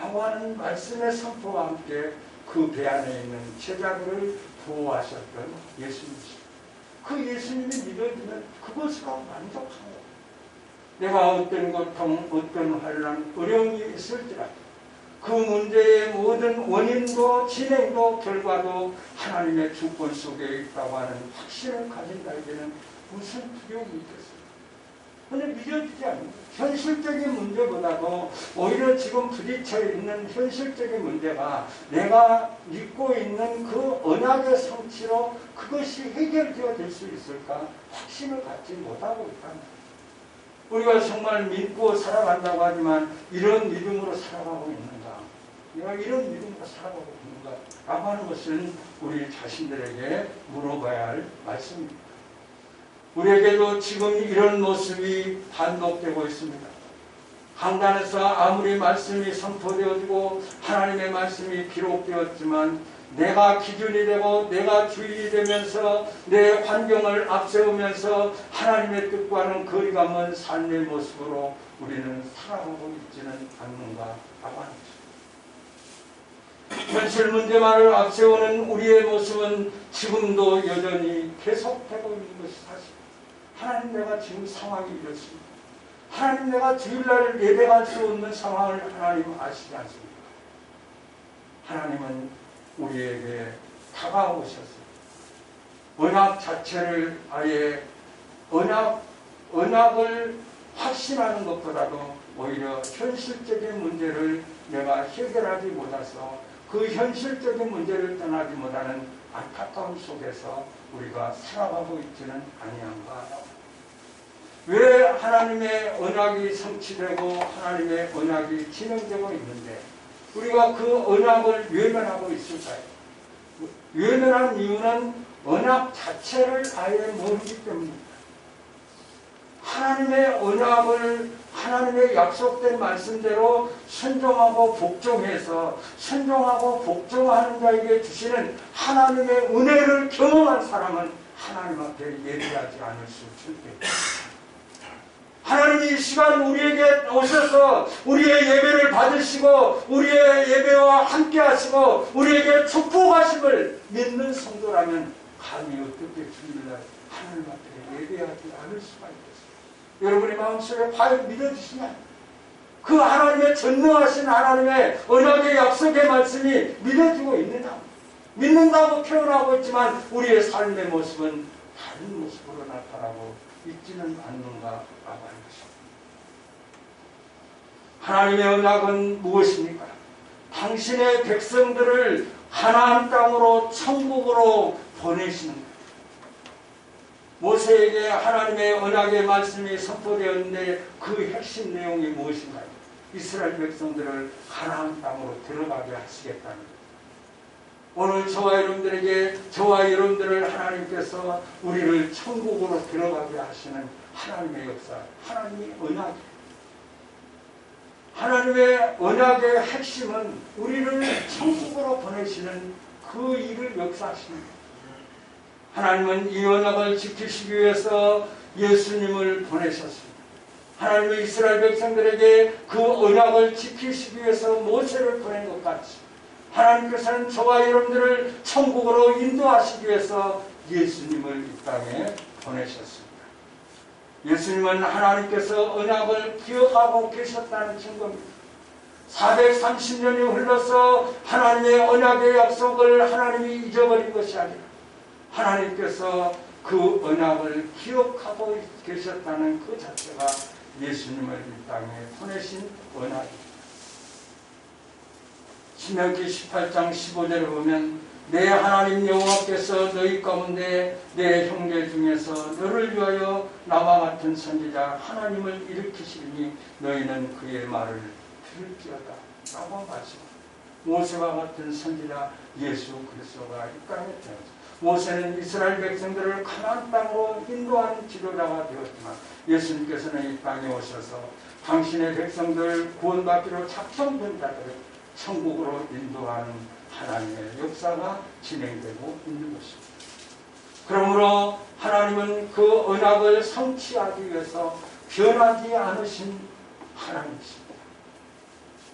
라고 하는 말씀의 선포와 함께 그 배 안에 있는 제자들을 보호하셨던 예수님이십니다. 그 예수님이 믿어지면 그것으로 만족한 거예요. 내가 어떤 고통, 어떤 환난, 어려움이 있을지라도 그 문제의 모든 원인도 진행도 결과도 하나님의 주권 속에 있다고 하는 확신을 가진 자에게는 무슨 두려움이 있겠어요? 근데 믿어지지 않는 현실적인 문제보다도 오히려 지금 부딪혀 있는 현실적인 문제가 내가 믿고 있는 그 언약의 성취로 그것이 해결되어 될 수 있을까 확신을 갖지 못하고 있다는 거예요. 우리가 정말 믿고 살아간다고 하지만 이런 믿음으로 살아가고 있는가? 내가 이런 믿음으로 살아가고 있는가? 라고 하는 것은 우리 자신들에게 물어봐야 할 말씀입니다. 우리에게도 지금 이런 모습이 반복되고 있습니다. 강단에서 아무리 말씀이 선포되어지고 하나님의 말씀이 기록되었지만 내가 기준이 되고 내가 주인이 되면서 내 환경을 앞세우면서 하나님의 뜻과는 거리가 먼 삶의 모습으로 우리는 살아가고 있지는 않는가 라고 하는 것입니다. 현실 문제만을 앞세우는 우리의 모습은 지금도 여전히 계속되고 있는 것이 사실입니다. 하나님 내가 지금 상황이 이렇습니다. 하나님 내가 주일날 예배할 수 없는 상황을 하나님 아시지 않습니까? 하나님은 우리에게 다가오셨어요. 언약 자체를 아예 언약을 확신하는 것보다도 오히려 현실적인 문제를 내가 해결하지 못해서 그 현실적인 문제를 떠나지 못하는 안타까움 속에서 우리가 살아가고 있지는 아니한가. 왜 하나님의 언약이 성취되고 하나님의 언약이 진행되고 있는데 우리가 그 언약을 외면하고 있을까요? 외면한 이유는 언약 자체를 아예 모르기 때문입니다. 하나님의 언약을 하나님의 약속된 말씀대로 순종하고 복종해서 순종하고 복종하는 자에게 주시는 하나님의 은혜를 경험한 사람은 하나님 앞에 예배하지 않을 수 없습니다. 하나님이 이 시간 우리에게 오셔서 우리의 예배를 받으시고 우리의 예배와 함께 하시고 우리에게 축복하심을 믿는 성도라면 감히 어떻게 주일날 하나님 앞에 예배하지 않을 수가 있겠어요? 여러분의 마음속에 과연 믿어지시냐? 그 하나님의 전능하신 하나님의 언약의 약속의 말씀이 믿어지고 있느냐? 믿는다고 표현하고 있지만 우리의 삶의 모습은 다른 모습으로 나타나고 있지는 않는가라고 하는 것입니다. 하나님의 언약은 무엇입니까? 당신의 백성들을 가나안 땅으로 천국으로 보내시는 것. 모세에게 하나님의 언약의 말씀이 선포되었는데 그 핵심 내용이 무엇인가요? 이스라엘 백성들을 가나안 땅으로 들어가게 하시겠다는 것. 오늘 저와 여러분들을 하나님께서 우리를 천국으로 들어가게 하시는 하나님의 역사, 하나님의 언약. 하나님의 언약의 핵심은 우리를 천국으로 보내시는 그 일을 역사하십니다. 하나님은 이 언약을 지키시기 위해서 예수님을 보내셨습니다. 하나님은 이스라엘 백성들에게 그 언약을 지키시기 위해서 모세를 보낸 것 같이 하나님께서는 저와 여러분들을 천국으로 인도하시기 위해서 예수님을 이 땅에 보내셨습니다. 예수님은 하나님께서 언약을 기억하고 계셨다는 증거입니다. 430년이 흘러서 하나님의 언약의 약속을 하나님이 잊어버린 것이 아니라 하나님께서 그 언약을 기억하고 계셨다는 그 자체가 예수님을 이 땅에 보내신 언약입니다. 신명기 18장 15절에 보면 내 하나님 여호와께서 너희 가운데 내 형제 중에서 너를 위하여 나와 같은 선지자 하나님을 일으키시니 너희는 그의 말을 들을지어다 라고 말씀합니다. 모세와 같은 선지자 예수 그리스도가 이 땅에 태어났습니다. 모세는 이스라엘 백성들을 가나안 땅으로 인도하는 지도자가 되었지만 예수님께서는 이 땅에 오셔서 당신의 백성들 구원받기로 작정된 자들을 천국으로 인도하는 하나님의 역사가 진행되고 있는 것입니다. 그러므로 하나님은 그 언약을 성취하기 위해서 변하지 않으신 하나님이십니다.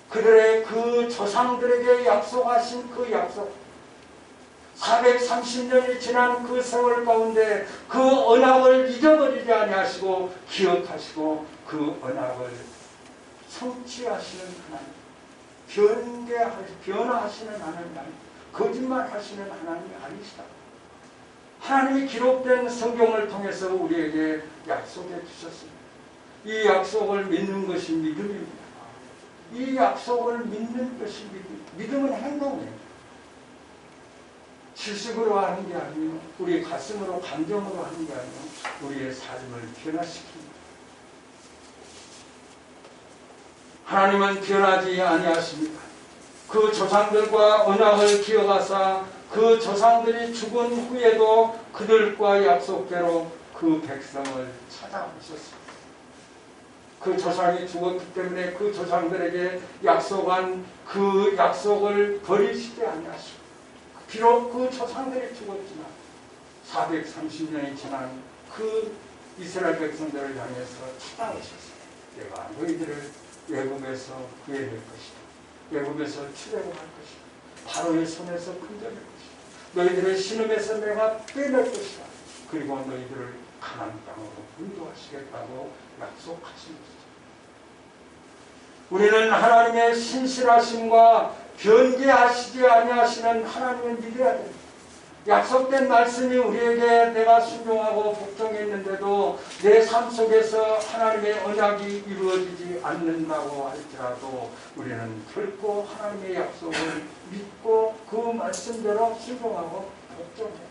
그들의 그 조상들에게 약속하신 그 약속, 430년이 지난 그 세월 가운데 그 언약을 잊어버리지 아니하시고 기억하시고 그 언약을 성취하시는 하나님, 변화하시는 하나님, 거짓말하시는 하나님이 아니시다. 하나님이 기록된 성경을 통해서 우리에게 약속해 주셨습니다. 이 약속을 믿는 것이 믿음입니다. 이 약속을 믿는 것이 믿음은 행동이에요. 지식으로 하는 게 아니에요. 우리 가슴으로 감정으로 하는 게 아니에요. 우리의 삶을 변화시킵니다. 하나님은 변하지 아니하십니다. 그 조상들과 언약을 기억하사 그 조상들이 죽은 후에도 그들과 약속대로 그 백성을 찾아오셨습니다. 그 조상이 죽었기 때문에 그 조상들에게 약속한 그 약속을 버리시지 아니하시고, 비록 그 조상들이 죽었지만 430년이 지난 그 이스라엘 백성들을 향해서 찾아오셨어요. 내가 너희들을 애굽에서 구해낼 것이다. 애굽에서 출애굽할 것이다. 바로의 손에서 건져낼 것이다. 너희들의 신음에서 내가 빼낼 것이다. 그리고 너희들을 가나안 땅으로 인도하시겠다고 약속하신 것이죠. 우리는 하나님의 신실하심과 변개하시지 아니하시는 하나님을 믿어야 됩니다. 약속된 말씀이 우리에게 내가 순종하고 복종했는데도 내 삶 속에서 하나님의 언약이 이루어지지 않는다고 할지라도 우리는 결코 하나님의 약속을 믿고 그 말씀대로 순종하고 복종해요.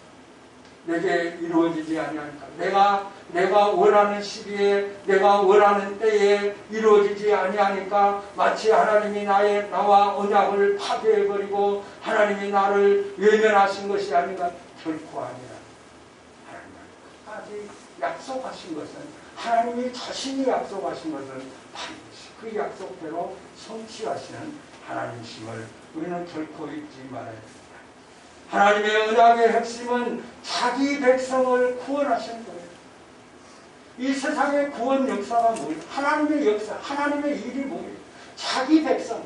내게 이루어지지 아니하니까 내가 원하는 시기에 내가 원하는 때에 이루어지지 아니하니까 마치 하나님이 나와 언약을 파괴해버리고 하나님이 나를 외면하신 것이 아닌가. 결코 아니라 하나님은 끝까지 약속하신 것은, 하나님이 자신이 약속하신 것은 반드시 그 약속대로 성취하시는 하나님이심을 우리는 결코 잊지 말아야 됩니다. 하나님의 언약의 핵심은 자기 백성을 구원하시는 거예요. 이 세상의 구원 역사가 뭐예요? 하나님의 역사, 하나님의 일이 뭐예요? 자기 백성.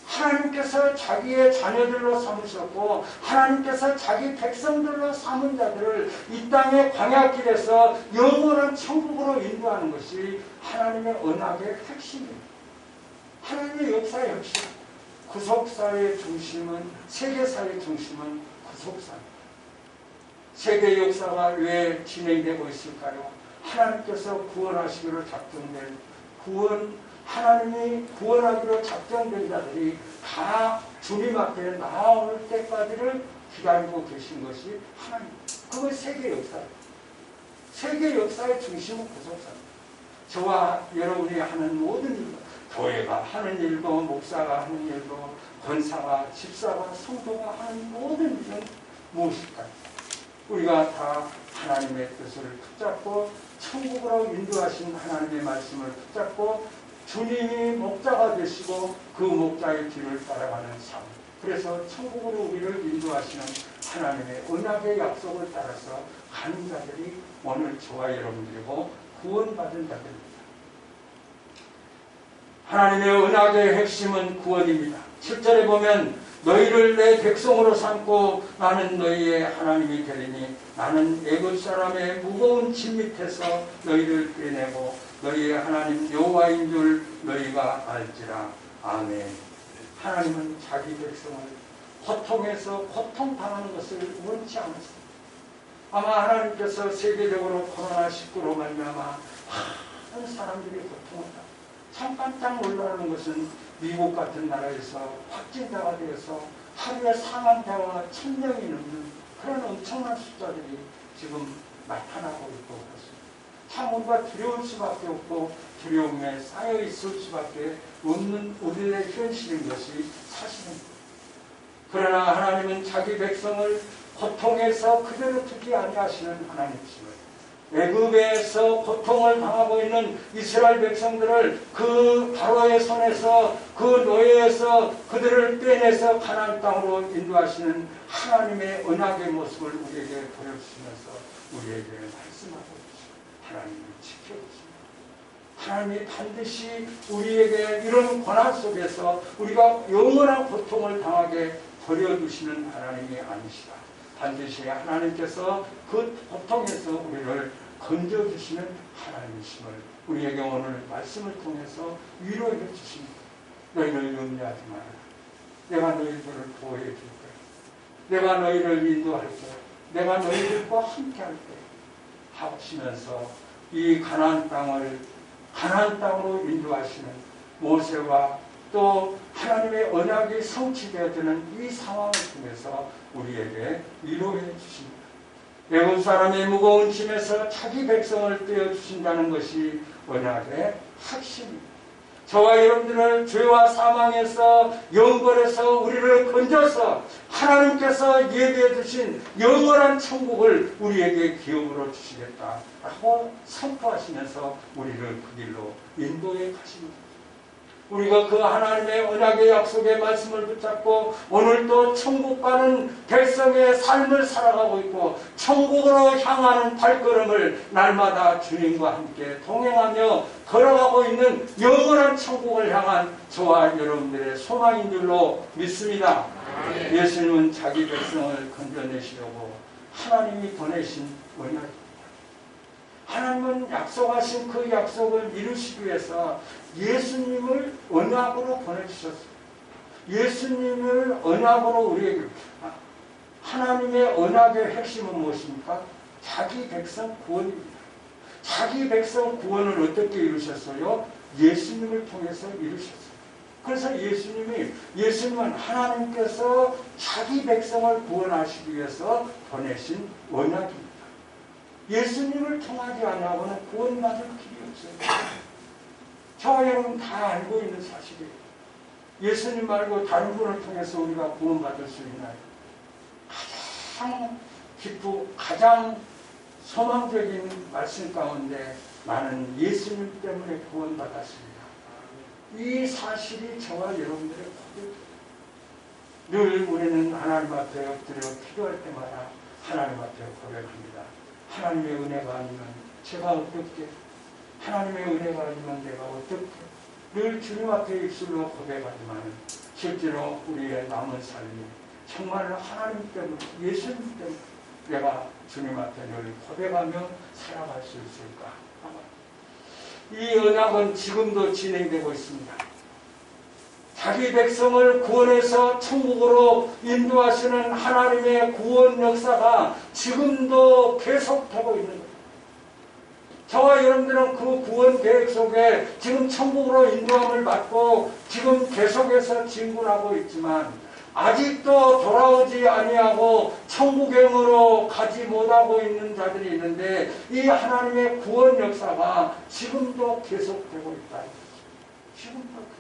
하나님께서 자기의 자녀들로 삼으셨고 하나님께서 자기 백성들로 삼은 자들을 이 땅의 광야길에서 영원한 천국으로 인도하는 것이 하나님의 언약의 핵심입니다. 하나님의 역사의 핵심. 구속사의 중심은, 세계사의 중심은 구속사입니다. 세계 역사가 왜 진행되고 있을까요? 하나님께서 구원하시기로 작정된 하나님이 구원하기로 작정된 자들이 다 주님 앞에 나올 때까지를 기다리고 계신 것이 하나님입니다. 그건 세계 역사입니다. 세계 역사의 중심은 구속사입니다. 저와 여러분이 하는 모든 일, 교회가 하는 일도, 목사가 하는 일도, 권사가, 집사가, 성도가 하는 모든 일은 무엇일까요? 우리가 다 하나님의 뜻을 붙잡고 천국으로 인도하신 하나님의 말씀을 붙잡고 주님이 목자가 되시고 그 목자의 뒤를 따라가는 삶. 그래서 천국으로 우리를 인도하시는 하나님의 언약의 약속을 따라서 가는 자들이 오늘 저와 여러분들이고 구원받은 자들입니다. 하나님의 언약의 핵심은 구원입니다. 7절에 보면 너희를 내 백성으로 삼고 나는 너희의 하나님이 되리니 나는 애굽 사람의 무거운 짐 밑에서 너희를 빼내고 너희의 하나님 여호와인 줄 너희가 알지라. 아멘. 하나님은 자기 백성을 고통에서 고통당하는 것을 원치 않았습니다. 아마 하나님께서 세계적으로 코로나19로 말미암아 많은 사람들이 고통한다. 참 깜짝 놀라는 것은 미국 같은 나라에서 확진자가 되어서 하루에 사망자가 1000명이 넘는 그런 엄청난 숫자들이 지금 나타나고 있고 그렇습니다. 참 우리가 두려울 수밖에 없고 두려움에 쌓여 있을 수밖에 없는 우리의 현실인 것이 사실입니다. 그러나 하나님은 자기 백성을 고통에서 그대로 두지 아니하시는 하나님이시며 애굽에서 고통을 당하고 있는 이스라엘 백성들을 그 바로의 손에서 그 노예에서 그들을 빼내서 가나안 땅으로 인도하시는 하나님의 언약의 모습을 우리에게 보여주시면서 우리에게 말씀하고 계십니다. 하나님을 지켜주십니다. 하나님이 반드시 우리에게 이런 고난 속에서 우리가 영원한 고통을 당하게 버려두시는 하나님이 아니시다. 반드시 하나님께서 그 고통에서 우리를 건져주시는 하나님이심을 우리에게 오늘 말씀을 통해서 위로해 주십니다. 너희를 염려하지 마라. 내가 너희들을 보호해 줄 거야. 내가 너희를 인도할 거야. 내가 너희들과 함께 할 거야. 하시면서 이 가나안 땅으로 인도하시는 모세와 또 하나님의 언약이 성취되어지는 이 상황을 통해서 우리에게 위로해 주십니다. 애굽 사람의 무거운 짐에서 자기 백성을 떼어주신다는 것이 언약의 핵심입니다. 저와 여러분들을 죄와 사망에서 영벌에서 우리를 건져서 하나님께서 예비해 주신 영원한 천국을 우리에게 기업으로 주시겠다라고 선포하시면서 우리를 그 길로 인도해 가십니다. 우리가 그 하나님의 언약의 약속의 말씀을 붙잡고 오늘도 천국 가는 백성의 삶을 살아가고 있고 천국으로 향하는 발걸음을 날마다 주님과 함께 동행하며 걸어가고 있는 영원한 천국을 향한 저와 여러분들의 소망인 줄로 믿습니다. 예수님은 자기 백성을 건져내시려고 하나님이 보내신 언약입니다. 하나님은 약속하신 그 약속을 이루시기 위해서 예수님을 언약으로 보내주셨어요. 예수님을 언약으로 우리에게 하나님의 언약의 핵심은 무엇입니까? 자기 백성 구원입니다. 자기 백성 구원을 어떻게 이루셨어요? 예수님을 통해서 이루셨어요. 그래서 예수님은 하나님께서 자기 백성을 구원하시기 위해서 보내신 언약입니다. 예수님을 통하지 않고는 구원받을 길이 없어요. 저와 여러분 다 알고 있는 사실이에요. 예수님 말고 다른 분을 통해서 우리가 구원받을 수 있나요? 가장 기쁘고 가장 소망적인 말씀 가운데 나는 예수님 때문에 구원받았습니다. 이 사실이 저와 여러분들의 고백이에요. 늘 우리는 하나님 앞에 엎드려 기도할 때마다 하나님 앞에 고백합니다. 하나님의 은혜가 아니면 제가 어떻게, 하나님의 은혜가 아니면 내가 어떻게, 늘 주님 앞에 입술로 고백하지만 실제로 우리의 남은 삶이 정말로 하나님 때문에, 예수님 때문에 내가 주님 앞에 늘 고백하며 살아갈 수 있을까? 이 언약은 지금도 진행되고 있습니다. 자기 백성을 구원해서 천국으로 인도하시는 하나님의 구원 역사가 지금도 계속되고 있는 거예요. 저와 여러분들은 그 구원 계획 속에 지금 천국으로 인도함을 받고 지금 계속해서 진군하고 있지만 아직도 돌아오지 아니하고 천국행으로 가지 못하고 있는 자들이 있는데 이 하나님의 구원 역사가 지금도 계속되고 있다. 지금도 계속.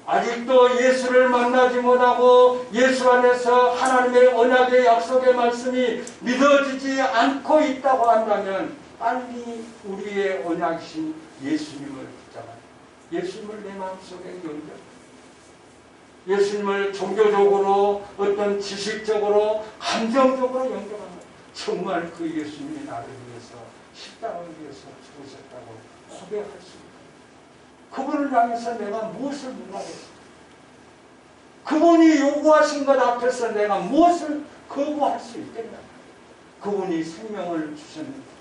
아직도 예수를 만나지 못하고 예수 안에서 하나님의 언약의 약속의 말씀이 믿어지지 않고 있다고 한다면 빨리 우리의 언약이신 예수님을 붙잡아요. 예수님을 내 마음속에 연결. 예수님을 종교적으로 어떤 지식적으로 감정적으로 연결합니다. 정말 그 예수님이 나를 위해서 십자가를 위해서 죽으셨다고 고백할 수 있다. 그분을 향해서 내가 무엇을 못하겠어? 그분이 요구하신 것 앞에서 내가 무엇을 거부할 수 있겠냐? 그분이 생명을 주셨는데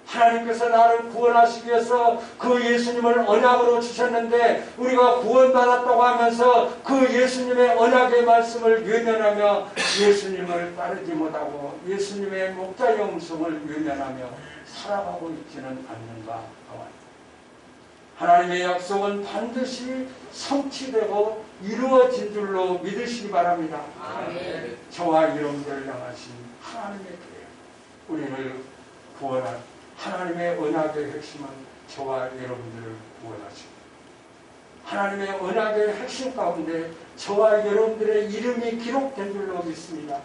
하나님께서 나를 구원하시기 위해서 그 예수님을 언약으로 주셨는데 우리가 구원받았다고 하면서 그 예수님의 언약의 말씀을 외면하며 예수님을 따르지 못하고 예수님의 목자의 음성을 외면하며 살아가고 있지는 않는가? 하나님의 약속은 반드시 성취되고 이루어진 줄로 믿으시기 바랍니다. 아멘. 저와 여러분들을 향하신 하나님의 계획, 우리를 구원한 하나님의 언약의 핵심은 저와 여러분들을 구원하시고 하나님의 언약의 핵심 가운데 저와 여러분들의 이름이 기록된 줄로 믿습니다.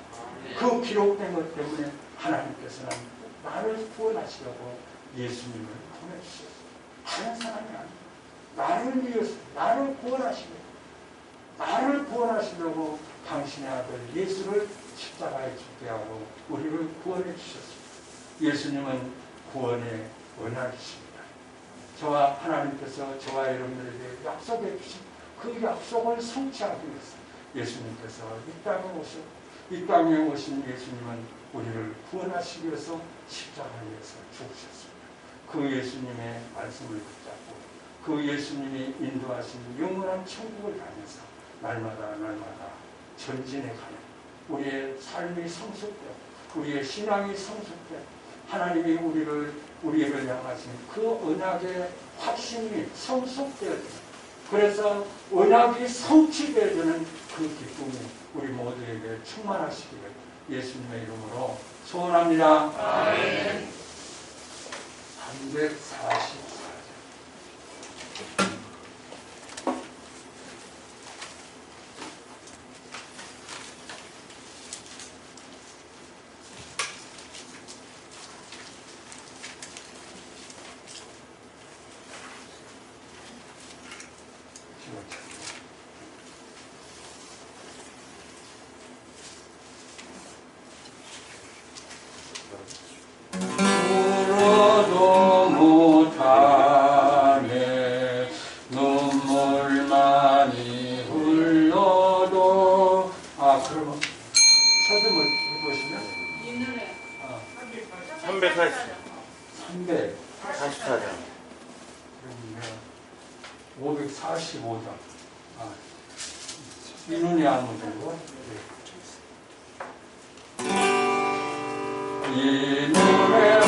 그 기록된 것 때문에 하나님께서는 나를 구원하시려고 예수님을 보내주셨습니다. 다른 사람이 아니에요. 나를 위해서, 나를 구원하시려고 당신의 아들 예수를 십자가에 죽게 하고 우리를 구원해 주셨습니다. 예수님은 구원의 언약이십니다. 저와 하나님께서 저와 여러분들에게 약속해 주신 그 약속을 성취하기 위해서 예수님께서 이 땅에 오신 예수님은 우리를 구원하시기 위해서 십자가에서 죽으셨습니다. 그 예수님의 말씀을 붙잡고 그 예수님이 인도하신 영원한 천국을 향해서 날마다 전진해 가는 우리의 삶이 성숙되고 우리의 신앙이 성숙되고 하나님이 우리를 향하신 그 언약의 확신이 성숙되어지는 그래서 언약이 성취되어야 되는 그 기쁨이 우리 모두에게 충만하시기를 예수님의 이름으로 소원합니다. 아멘. 344장. 울어도 못하네 눈물 많이 흘러도 그러면 서점을 해보시면 있는데 344장. 545장 이눈이 아무 정도 이 눈에